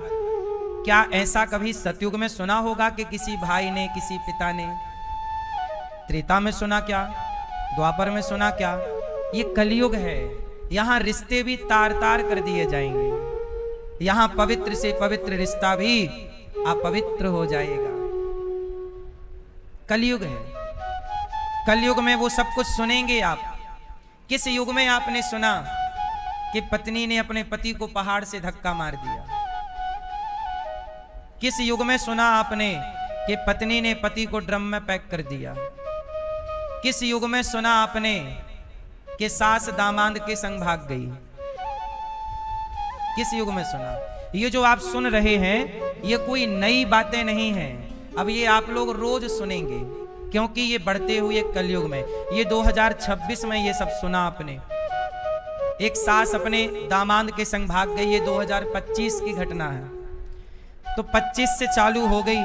क्या ऐसा कभी सतयुग में सुना होगा कि किसी भाई ने, किसी पिता ने? त्रेता में सुना क्या? द्वापर में सुना क्या? ये कलयुग है, यहां रिश्ते भी तार तार कर दिए जाएंगे, यहां पवित्र से पवित्र रिश्ता भी अपवित्र हो जाएगा। कलयुग है, कलयुग में वो सब कुछ सुनेंगे आप। किस युग में आपने सुना कि पत्नी ने अपने पति को पहाड़ से धक्का मार दिया? किस युग में सुना आपने कि पत्नी ने पति को ड्रम में पैक कर दिया? किस युग में सुना आपने कि सास दामाद के संग भाग गई? किस युग में सुना? ये जो आप सुन रहे हैं ये कोई नई बातें नहीं हैं, अब ये आप लोग रोज सुनेंगे, क्योंकि ये बढ़ते हुए कलयुग में, ये 2026 में ये सब सुना आपने। एक सास अपने दामाद के संग भाग गई, ये 2025 की घटना है। तो 25 से चालू हो गई,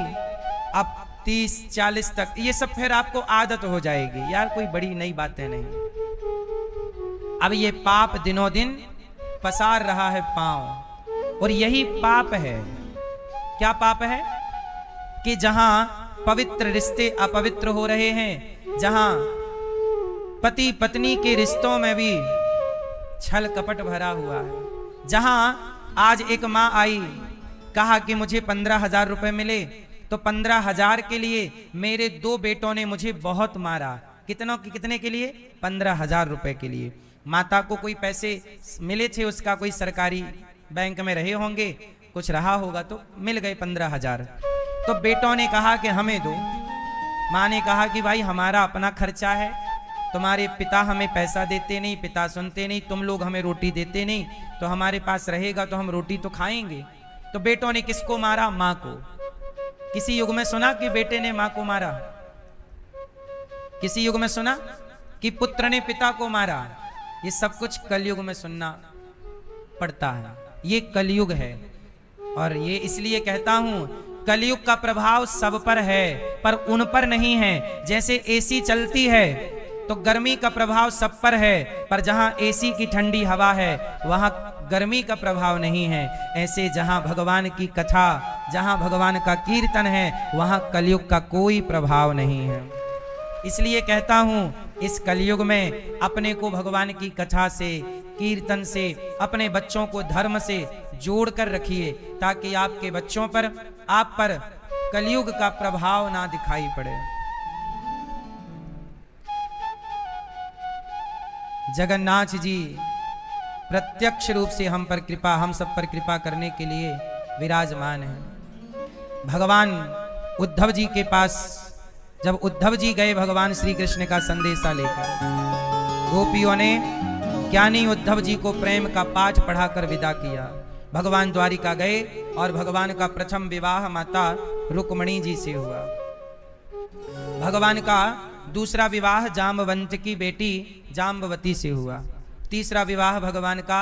अब 30-40 तक ये सब फिर आपको आदत हो जाएगी, यार कोई बड़ी नई बातें नहीं। अब ये पाप दिनों दिन पसार रहा है पांव, और यही पाप है। क्या पाप है? कि जहां पवित्र रिश्ते अपवित्र हो रहे हैं, जहां पति पत्नी के रिश्तों में भी छल कपट भरा हुआ है, जहां आज एक मां आई, कहा कि मुझे 15,000 रुपए मिले, तो 15,000 के लिए मेरे 2 बेटों ने मुझे बहुत मारा। कितने के लिए? 15,000 रुपए के लिए। माता को कोई पैसे मिले थे, उसका कोई सरकारी बैंक में रहे होंगे, कुछ रहा होगा तो मिल गए 15,000। तो बेटों ने कहा कि हमें दो। माँ ने कहा कि भाई हमारा अपना खर्चा है, तुम्हारे पिता हमें पैसा देते नहीं, पिता सुनते नहीं, तुम लोग हमें रोटी देते नहीं, तो हमारे पास रहेगा तो हम रोटी तो खाएंगे। तो बेटों ने किसको मारा? माँ को। किसी युग में सुना कि बेटे ने माँ को मारा? किसी युग में सुना कि पुत्र ने पिता को मारा? ये सब कुछ कलयुग में सुनना पड़ता है, ये कलयुग है। और ये इसलिए कहता हूं, कलयुग का प्रभाव सब पर है पर उन पर नहीं है। जैसे एसी चलती है तो गर्मी का प्रभाव सब पर है, पर जहां एसी की ठंडी हवा है वहां गर्मी का प्रभाव नहीं है। ऐसे जहां भगवान की कथा, जहां भगवान का कीर्तन है, वहां कलयुग का कोई प्रभाव नहीं है। इसलिए कहता हूं, इस कलयुग में अपने को भगवान की कथा से, कीर्तन से, अपने बच्चों को धर्म से जोड़ कर रखिए, ताकि आपके बच्चों पर, आप पर कलयुग का प्रभाव ना दिखाई पड़े। जगन्नाथ जी प्रत्यक्ष रूप से हम पर कृपा, हम सब पर कृपा करने के लिए विराजमान है। भगवान उद्धव जी के पास जब उद्धव जी गए भगवान श्री कृष्ण का संदेशा लेकर, गोपियों ने ज्ञानी उद्धव जी को प्रेम का पाठ पढ़ाकर विदा किया। भगवान द्वारिका गए और भगवान का प्रथम विवाह माता रुक्मणी जी से हुआ। भगवान का दूसरा विवाह जाम्बवंत की बेटी जाम्बवती से हुआ। तीसरा विवाह भगवान का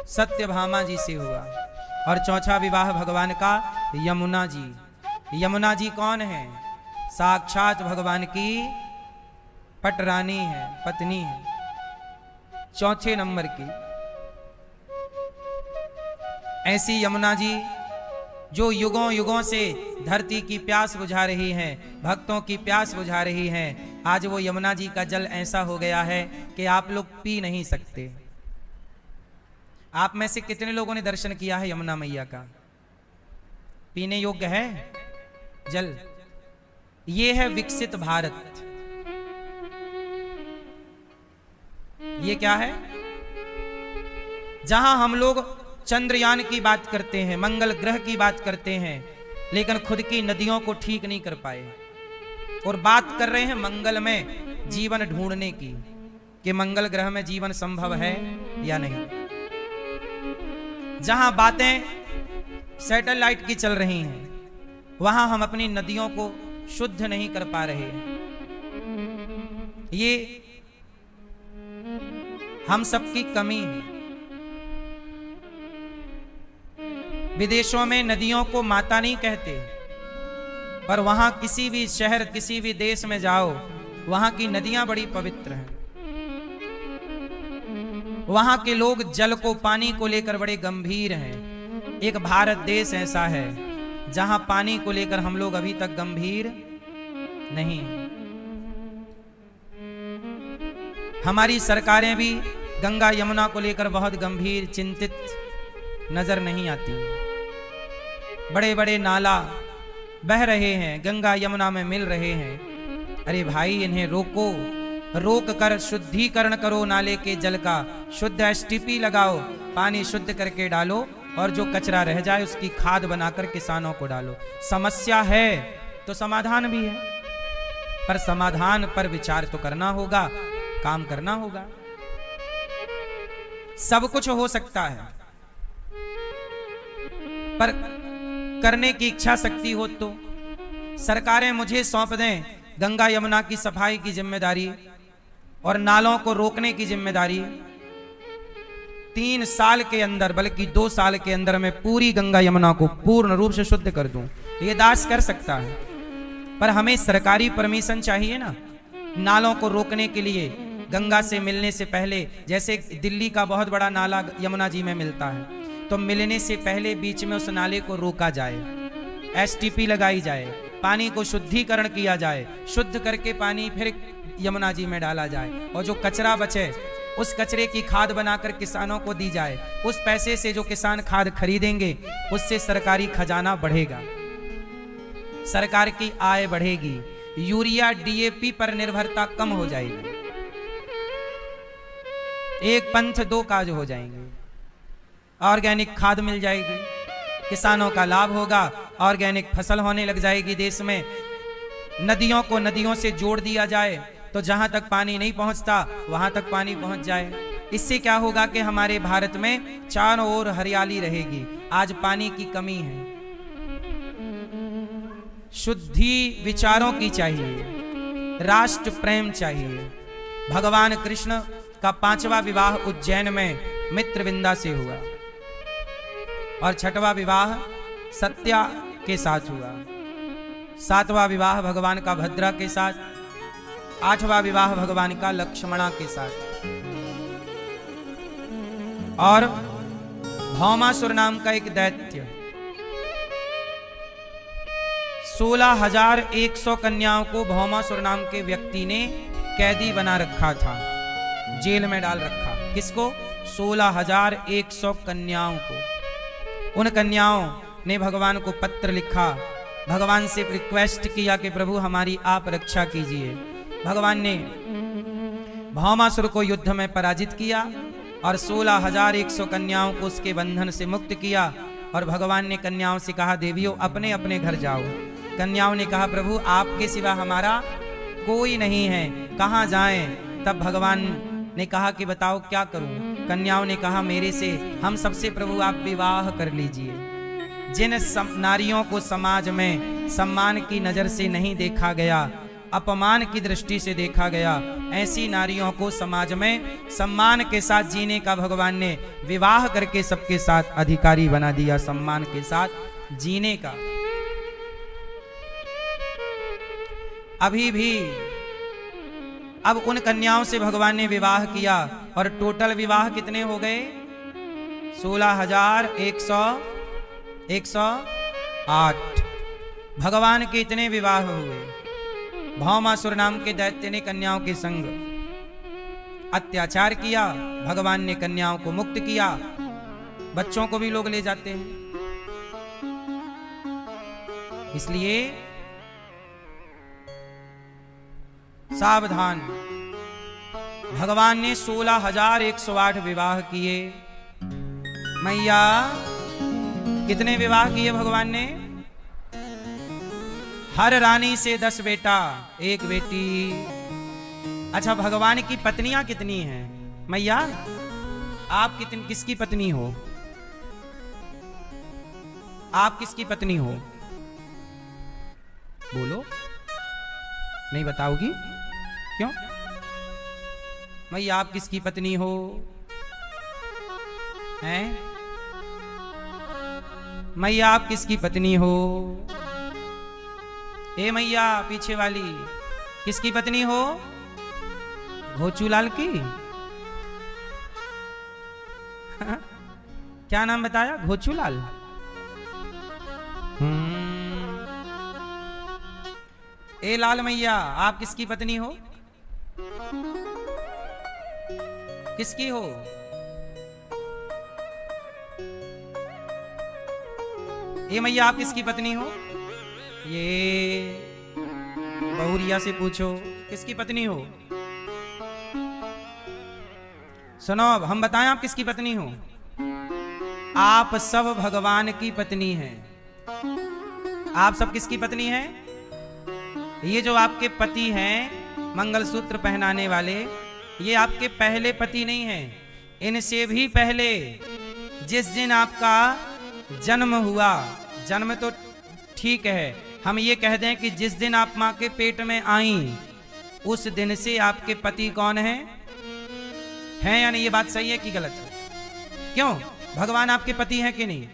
सत्यभामा जी से हुआ। और चौथा विवाह भगवान का यमुना जी। यमुना जी कौन है? साक्षात भगवान की पटरानी है, पत्नी है, चौथे नंबर की। ऐसी यमुना जी जो युगों युगों से धरती की प्यास बुझा रही हैं, भक्तों की प्यास बुझा रही हैं, आज वो यमुना जी का जल ऐसा हो गया है कि आप लोग पी नहीं सकते। आप में से कितने लोगों ने दर्शन किया है यमुना मैया का? पीने योग्य है जल? ये है विकसित भारत। ये क्या है? जहां हम लोग चंद्रयान की बात करते हैं, मंगल ग्रह की बात करते हैं, लेकिन खुद की नदियों को ठीक नहीं कर पाए, और बात कर रहे हैं मंगल में जीवन ढूंढने की, कि मंगल ग्रह में जीवन संभव है या नहीं। जहां बातें सैटेलाइट की चल रही हैं, वहां हम अपनी नदियों को शुद्ध नहीं कर पा रहे हैं। ये हम सबकी कमी है। विदेशों में नदियों को माता नहीं कहते, पर वहां किसी भी शहर किसी भी देश में जाओ, वहां की नदियां बड़ी पवित्र हैं। वहां के लोग जल को, पानी को लेकर बड़े गंभीर हैं। एक भारत देश ऐसा है जहां पानी को लेकर हम लोग अभी तक गंभीर नहीं। हमारी सरकारें भी गंगा यमुना को लेकर बहुत गंभीर, चिंतित नजर नहीं आती। बड़े बड़े नाला बह रहे हैं, गंगा यमुना में मिल रहे हैं। अरे भाई, इन्हें रोको, रोक कर शुद्धिकरण करो नाले के जल का, शुद्ध एसटीपी लगाओ, पानी शुद्ध करके डालो, और जो कचरा रह जाए उसकी खाद बनाकर किसानों को डालो। समस्या है तो समाधान भी है, पर समाधान पर विचार तो करना होगा, काम करना होगा। सब कुछ हो सकता है, पर करने की इच्छा शक्ति हो तो। सरकारें मुझे सौंप दें गंगा यमुना की सफाई की जिम्मेदारी और नालों को रोकने की जिम्मेदारी, 3 साल के अंदर, बल्कि 2 साल के अंदर मैं पूरी गंगा यमुना को पूर्ण रूप से शुद्ध कर दूं, ये दास कर सकता है। पर हमें सरकारी परमिशन चाहिए ना, नालों को रोकने के लिए। गंगा से मिलने से पहले, जैसे दिल्ली का बहुत बड़ा नाला यमुना जी में मिलता है, तो मिलने से पहले बीच में उस नाले को रोका जाए, एसटीपी लगाई जाए, पानी को शुद्धिकरण किया जाए, शुद्ध करके पानी फिर यमुना जी में डाला जाए, और जो कचरा बचे उस कचरे की खाद बनाकर किसानों को दी जाए। उस पैसे से जो किसान खाद खरीदेंगे उससे सरकारी खजाना बढ़ेगा, सरकार की आय बढ़ेगी, यूरिया डीएपी पर निर्भरता कम हो जाएगी, एक पंथ दो काज हो जाएंगे। ऑर्गेनिक खाद मिल जाएगी, किसानों का लाभ होगा, ऑर्गेनिक फसल होने लग जाएगी देश में। नदियों को नदियों से जोड़ दिया जाए तो जहां तक पानी नहीं पहुंचता वहां तक पानी पहुंच जाए। इससे क्या होगा कि हमारे भारत में चारों ओर हरियाली रहेगी। आज पानी की कमी है। शुद्धि विचारों की चाहिए, राष्ट्र प्रेम चाहिए। भगवान कृष्ण का 5वां विवाह उज्जैन में मित्रविंदा से हुआ और 6वां विवाह सत्या के साथ हुआ, 7वां विवाह भगवान का भद्रा के साथ, 8वां विवाह भगवान का लक्ष्मणा के साथ। और भौमासुर नाम का एक दैत्य 16,100 कन्याओं को भौमासुर नाम के व्यक्ति ने कैदी बना रखा था, जेल में डाल रखा। किसको? 16,100 कन्याओं को। उन कन्याओं ने भगवान को पत्र लिखा, भगवान से रिक्वेस्ट किया कि प्रभु हमारी आप रक्षा कीजिए। भगवान ने भौमासुर को युद्ध में पराजित किया और 16,100 कन्याओं को उसके बंधन से मुक्त किया। और भगवान ने कन्याओं से कहा, देवियों अपने अपने घर जाओ। कन्याओं ने कहा, प्रभु आपके सिवा हमारा कोई नहीं है, कहाँ जाएं? तब भगवान ने कहा कि बताओ क्या करूं? कन्याओं ने कहा, मेरे से हम सबसे प्रभु आप विवाह कर लीजिए। जिन नारियों को समाज में सम्मान की नजर से नहीं देखा गया, अपमान की दृष्टि से देखा गया, ऐसी नारियों को समाज में सम्मान के साथ जीने का भगवान ने विवाह करके सबके साथ अधिकारी बना दिया, सम्मान के साथ जीने का। अभी भी अब उन कन्याओं से भगवान ने विवाह किया और टोटल विवाह कितने हो गए? 16,108। भगवान के इतने विवाह हुए। भौमासुर नाम के दैत्य ने कन्याओं के संग अत्याचार किया, भगवान ने कन्याओं को मुक्त किया। बच्चों को भी लोग ले जाते हैं। इसलिए सावधान। भगवान ने 16,108 विवाह किए। मैया कितने विवाह किए भगवान ने? हर रानी से 10 बेटा, 1 बेटी। अच्छा, भगवान की पत्नियां कितनी हैं? मैया आप किसकी पत्नी हो? आप किसकी पत्नी हो? बोलो। नहीं बताओगी? क्यों? मैया आप किसकी पत्नी हो? हैं? मैया आप किसकी पत्नी हो? ए मैया पीछे वाली, किसकी पत्नी हो? घोचूलाल की। क्या नाम बताया? घोचूलाल। ए लाल मैया आप किसकी पत्नी हो? किसकी हो? ए मैया आप किसकी पत्नी हो? ये बहुरिया से पूछो किसकी पत्नी हो? सुनो हम बताएं आप किसकी पत्नी हो? आप सब भगवान की पत्नी हैं। आप सब किसकी पत्नी हैं? ये जो आपके पति हैं मंगलसूत्र पहनाने वाले, ये आपके पहले पति नहीं हैं। इनसे भी पहले जिस दिन आपका जन्म हुआ, जन्म तो ठीक है, हम ये कह दें कि जिस दिन आप मां के पेट में आई उस दिन से आपके पति कौन है? हैं या नहीं? ये बात सही है कि गलत है? क्यों? भगवान आपके पति हैं कि नहीं?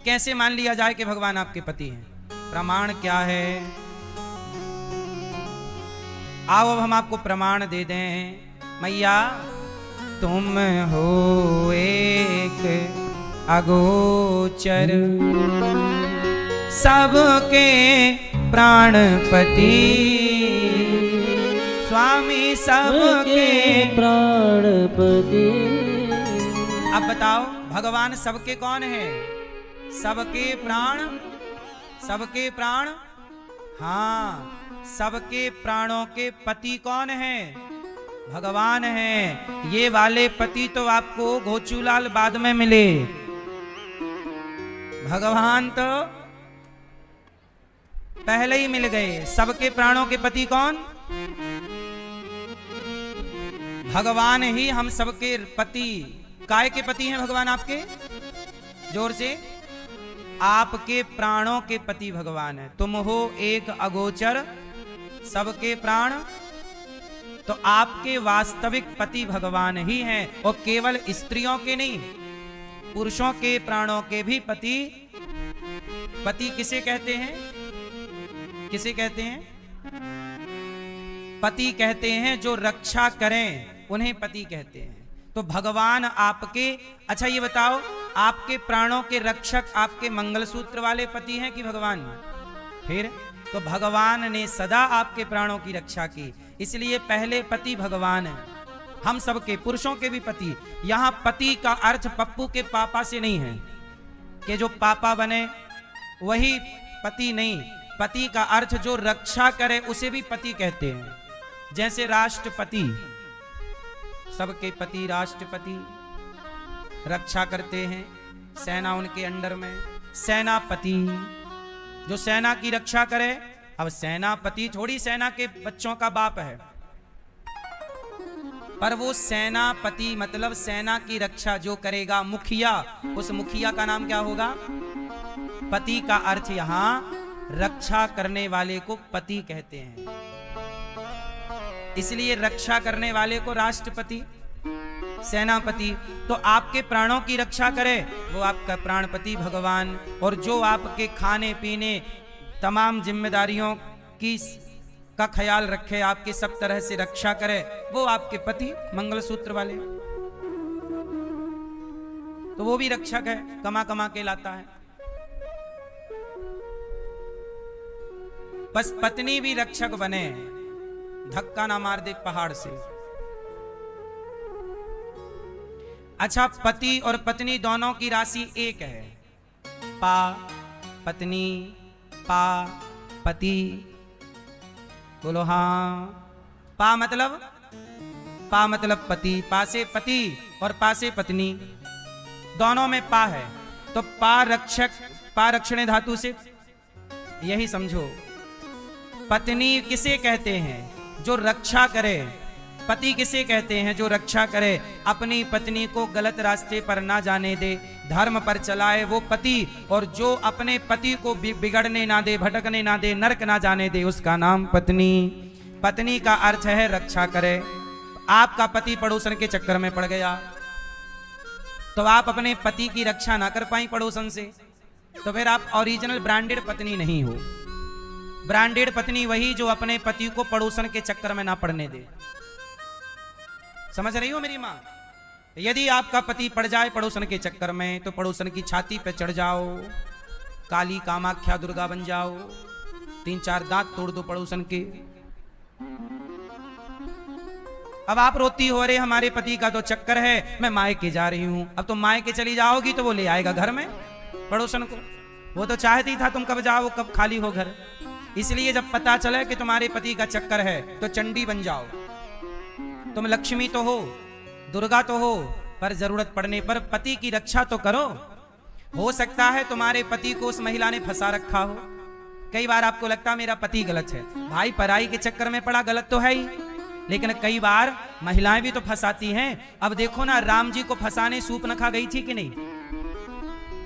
कैसे मान लिया जाए कि भगवान आपके पति हैं? प्रमाण क्या है? आओ अब हम आपको प्रमाण दे दें। मैया तुम हो एक अगोचर सबके प्राणपति, स्वामी सबके प्राणपति। अब बताओ भगवान सबके कौन है? सबके प्राण, सबके प्राण, हाँ सबके प्राणों के पति कौन है? भगवान है। ये वाले पति तो आपको घोचूलाल बाद में मिले, भगवान तो पहले ही मिल गए। सबके प्राणों के पति कौन? भगवान ही हम सबके पति। काय के पति हैं भगवान आपके? जोर से। आपके प्राणों के पति भगवान है। तुम हो एक अगोचर सबके प्राण, तो आपके वास्तविक पति भगवान ही हैं। और केवल स्त्रियों के नहीं, पुरुषों के प्राणों के भी पति। पति किसे कहते हैं? किसे कहते हैं? पति कहते हैं जो रक्षा करें, उन्हें पति कहते हैं। तो भगवान आपके, अच्छा ये बताओ आपके प्राणों के रक्षक आपके मंगलसूत्र वाले पति हैं कि भगवान? फिर तो भगवान ने सदा आपके प्राणों की रक्षा की, इसलिए पहले पति भगवान है। हम सबके पुरुषों के भी पति। यहां पति का अर्थ पप्पू के पापा से नहीं है कि जो पापा बने वही पति, नहीं। पति का अर्थ जो रक्षा करे उसे भी पति कहते हैं। जैसे राष्ट्रपति, सबके पति राष्ट्रपति रक्षा करते हैं, सेना उनके अंडर में। सेनापति जो सेना की रक्षा करे। अब सेनापति थोड़ी सेना के बच्चों का बाप है, पर वो सेनापति मतलब सेना की रक्षा जो करेगा, मुखिया, उस मुखिया का नाम क्या होगा? पति का अर्थ यहां रक्षा करने वाले को पति कहते हैं, इसलिए रक्षा करने वाले को राष्ट्रपति, सेनापति। तो आपके प्राणों की रक्षा करे वो आपका प्राणपति भगवान, और जो आपके खाने पीने तमाम जिम्मेदारियों की का ख्याल रखे, आपकी सब तरह से रक्षा करे, वो आपके पति मंगलसूत्र वाले। तो वो भी रक्षक है, कमा कमा के लाता है। बस पत्नी भी रक्षक बने, धक्का ना मार दे पहाड़ से। अच्छा, पति और पत्नी दोनों की राशि एक है। पा पत्नी, पा पति। बोलो हाँ। पा मतलब पति, पा से पति और पा से पत्नी, दोनों में पा है। तो पा रक्षक, पा रक्षणे धातु से यही समझो। पत्नी किसे कहते हैं? जो रक्षा करे। पति किसे कहते हैं? जो रक्षा करे, अपनी पत्नी को गलत रास्ते पर ना जाने दे, धर्म पर चलाए, वो पति। और जो अपने पति को बिगड़ने ना दे, भटकने ना दे, नरक ना जाने दे, उसका नाम पत्नी। पत्नी का अर्थ है रक्षा करे। आपका पति पड़ोसन के चक्कर में पड़ गया, तो आप अपने पति की रक्षा ना कर पाई पड़ोसन से, तो फिर आप ओरिजिनल ब्रांडेड पत्नी नहीं हो। ब्रांडेड पत्नी वही जो अपने पति को पड़ोसन के चक्कर में ना पड़ने दे। समझ रही हो मेरी मां? यदि आपका पति पड़ जाए पड़ोसन के चक्कर में, तो पड़ोसन की छाती पे चढ़ जाओ, काली कामाख्या दुर्गा बन जाओ, 3-4 दांत तोड़ दो पड़ोसन के। अब आप रोती हो, अरे हमारे पति का तो चक्कर है, मैं मायके जा रही हूं। अब तुम मायके चली जाओगी तो वो ले आएगा घर में पड़ोसन को। वो तो चाहती था तुम कब जाओ, कब खाली हो घर। इसलिए जब पता चले कि तुम्हारे पति का चक्कर है तो चंडी बन जाओ। तुम लक्ष्मी तो हो, दुर्गा तो हो, पर जरूरत पड़ने पर पति की रक्षा तो करो। हो सकता है तुम्हारे पति को उस महिला ने फंसा रखा हो। कई बार आपको लगता मेरा पति गलत है, भाई पराई के चक्कर में पड़ा, गलत तो है ही, लेकिन कई बार महिलाएं भी तो फंसाती हैं। अब देखो ना, राम जी को फंसाने सूर्पनखा गई थी कि नहीं?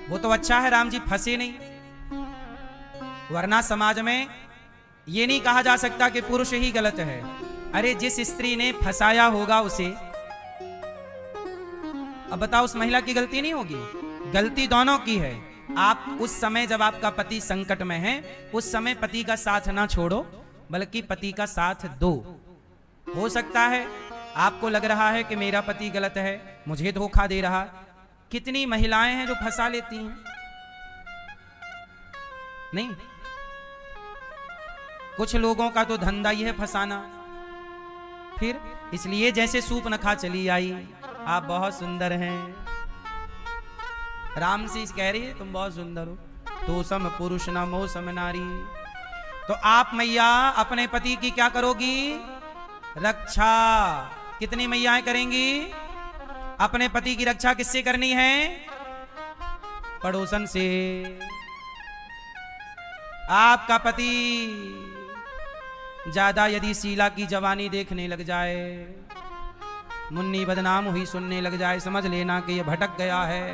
वो तो अच्छा है राम जी फंसे नहीं, वरना समाज में ये नहीं कहा जा सकता कि पुरुष ही गलत है। अरे जिस स्त्री ने फंसाया होगा उसे, अब बताओ उस महिला की गलती नहीं होगी? गलती दोनों की है। आप उस समय जब आपका पति संकट में है, उस समय पति का साथ ना छोड़ो, बल्कि पति का साथ दो। हो सकता है आपको लग रहा है कि मेरा पति गलत है, मुझे धोखा दे रहा। कितनी महिलाएं हैं जो फंसा लेती हैं? नहीं, कुछ लोगों का तो धंधा ही है फंसाना। फिर इसलिए जैसे सूर्पनखा चली आई, आप बहुत सुंदर हैं, राम से कह रही है तुम बहुत सुंदर हो, तो सम पुरुष न मोह सम नारी। तो आप मैया अपने पति की क्या करोगी? रक्षा। कितनी मैयाएं करेंगी? अपने पति की रक्षा किससे करनी है? पड़ोसन से। आपका पति ज्यादा यदि शीला की जवानी देखने लग जाए, मुन्नी बदनाम हुई सुनने लग जाए, समझ लेना कि ये भटक गया है,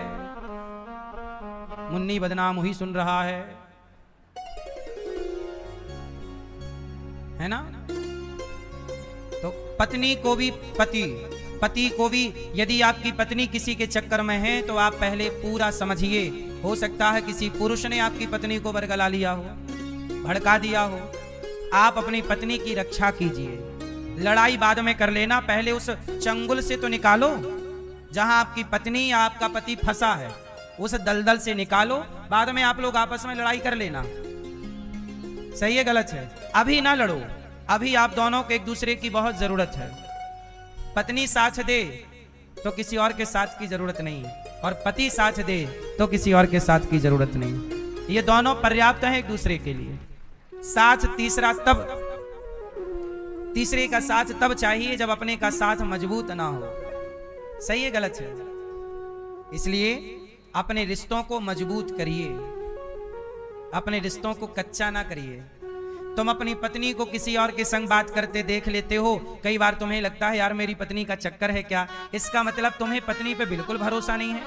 मुन्नी बदनाम हुई सुन रहा है ना? तो पत्नी को भी पति को भी, यदि आपकी पत्नी किसी के चक्कर में है तो आप पहले पूरा समझिए। हो सकता है किसी पुरुष ने आपकी पत्नी को बरगला लिया हो, भड़का दिया हो। आप अपनी पत्नी की रक्षा कीजिए। लड़ाई बाद में कर लेना, पहले उस चंगुल से तो निकालो जहां आपकी पत्नी या आपका पति फंसा है, उस दलदल से निकालो। बाद में आप लोग आपस में लड़ाई कर लेना। सही है गलत है? अभी ना लड़ो, अभी आप दोनों को एक दूसरे की बहुत जरूरत है। पत्नी साथ दे तो किसी और के साथ की जरूरत नहीं, और पति साथ दे तो किसी और के साथ की जरूरत नहीं। ये दोनों पर्याप्त हैं एक दूसरे के लिए। साथ तीसरे का साथ तब चाहिए जब अपने का साथ मजबूत ना हो। सही है गलत है? इसलिए अपने रिश्तों को मजबूत करिए, अपने रिश्तों को कच्चा ना करिए। तुम अपनी पत्नी को किसी और के संग बात करते देख लेते हो, कई बार तुम्हें लगता है यार मेरी पत्नी का चक्कर है क्या, इसका मतलब तुम्हें पत्नी पे बिल्कुल भरोसा नहीं है।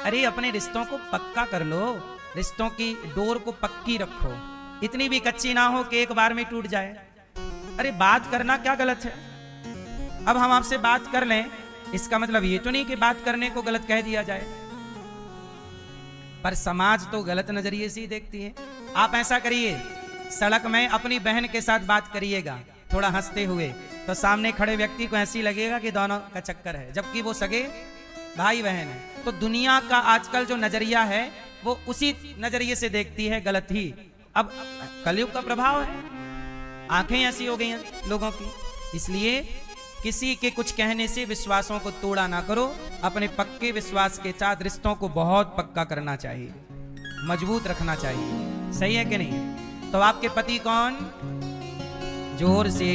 अरे अपने रिश्तों को पक्का कर लो, रिश्तों की डोर को पक्की रखो, इतनी भी कच्ची ना हो कि एक बार में टूट जाए। अरे बात करना क्या गलत है? अब हम आपसे बात कर लें, इसका मतलब ये तो नहीं कि बात करने को गलत कह दिया जाए, पर समाज तो गलत नजरिए से ही देखती है। आप ऐसा करिए, सड़क में अपनी बहन के साथ बात करिएगा थोड़ा हंसते हुए, तो सामने खड़े व्यक्ति को ऐसी लगेगा कि दोनों का चक्कर है, जबकि वो सगे भाई बहन है। तो दुनिया का आजकल जो नजरिया है वो उसी नजरिए से देखती है, गलत ही। अब कलयुग का प्रभाव है, आंखें ऐसी हो गई हैं लोगों की। इसलिए किसी के कुछ कहने से विश्वासों को तोड़ा ना करो, अपने पक्के विश्वास के साथ रिश्तों को बहुत पक्का करना चाहिए, मजबूत रखना चाहिए। सही है कि नहीं? तो आपके पति कौन? जोर से।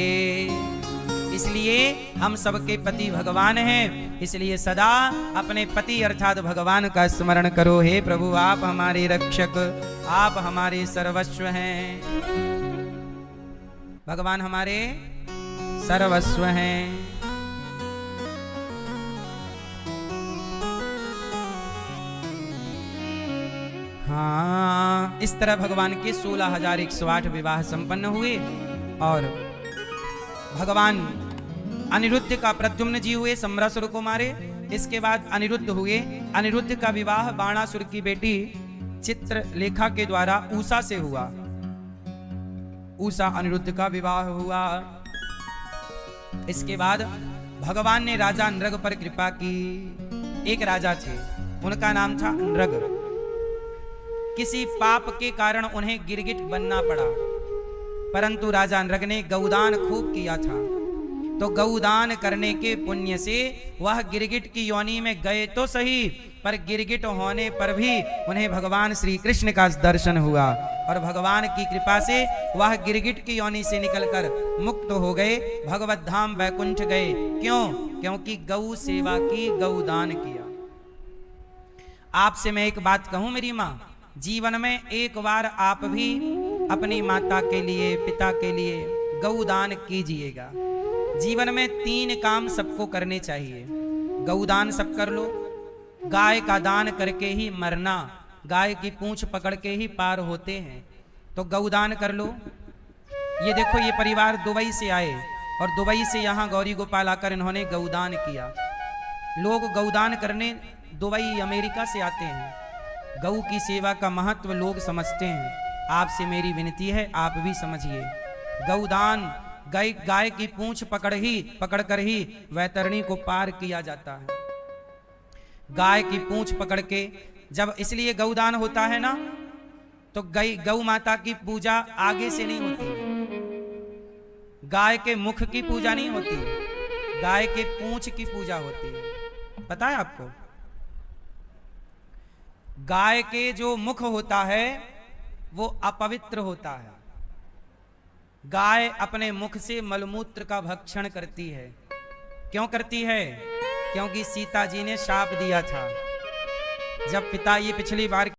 इसलिए हम सबके पति भगवान हैं, इसलिए सदा अपने पति अर्थात भगवान का स्मरण करो। हे प्रभु, आप हमारे रक्षक, आप हमारे सर्वस्व हैं। भगवान हमारे सर्वस्व हैं। हाँ, इस तरह भगवान के 16,108 विवाह संपन्न हुए और भगवान अनिरुद्ध का प्रद्युम्न जी हुए, समरासुर को मारे, इसके बाद अनिरुद्ध हुए। अनिरुद्ध का विवाह बाणासुर की बेटी चित्रलेखा के द्वारा उषा से हुआ। उषा अनिरुद्ध का विवाह हुआ। इसके बाद भगवान ने राजा नृग पर कृपा की। एक राजा थे, उनका नाम था नृग। किसी पाप के कारण उन्हें गिरगिट बनना पड़ा, परंतु राजा नृग ने गौदान खूब किया था। तो गौदान करने के पुण्य से वह गिरगिट की योनि में गए तो सही, पर गिरगिट होने पर भी उन्हें भगवान श्री कृष्ण का दर्शन हुआ और भगवान की कृपा से वह गिरगिट की योनि से निकलकर मुक्त हो गए, भगवत धाम वैकुंठ गए। क्यों? क्योंकि गौ सेवा की, गौदान किया। आपसे मैं एक बात कहूं मेरी मां, जीवन में एक बार आप भी अपनी माता के लिए, पिता के लिए गौदान कीजिएगा। जीवन में 3 काम सबको करने चाहिए। गौदान सब कर लो, गाय का दान करके ही मरना, गाय की पूंछ पकड़ के ही पार होते हैं, तो गौदान कर लो। ये देखो, ये परिवार दुबई से आए और दुबई से यहाँ गौरी गोपाल आकर इन्होंने गौदान किया। लोग गौदान करने दुबई, अमेरिका से आते हैं। गौ की सेवा का महत्व लोग समझते हैं। आपसे मेरी विनती है, आप भी समझिए। गौदान, गाय की पूंछ पकड़कर ही वैतरणी को पार किया जाता है। गाय की पूंछ पकड़ के जब, इसलिए गौदान होता है ना, तो गौ माता की पूजा आगे से नहीं होती, गाय के मुख की पूजा नहीं होती, गाय के पूंछ की पूजा होती है। पता है आपको? गाय के जो मुख होता है वो अपवित्र होता है। गाय अपने मुख से मलमूत्र का भक्षण करती है। क्यों करती है? क्योंकि सीता जी ने शाप दिया था। जब पिता, ये पिछली बार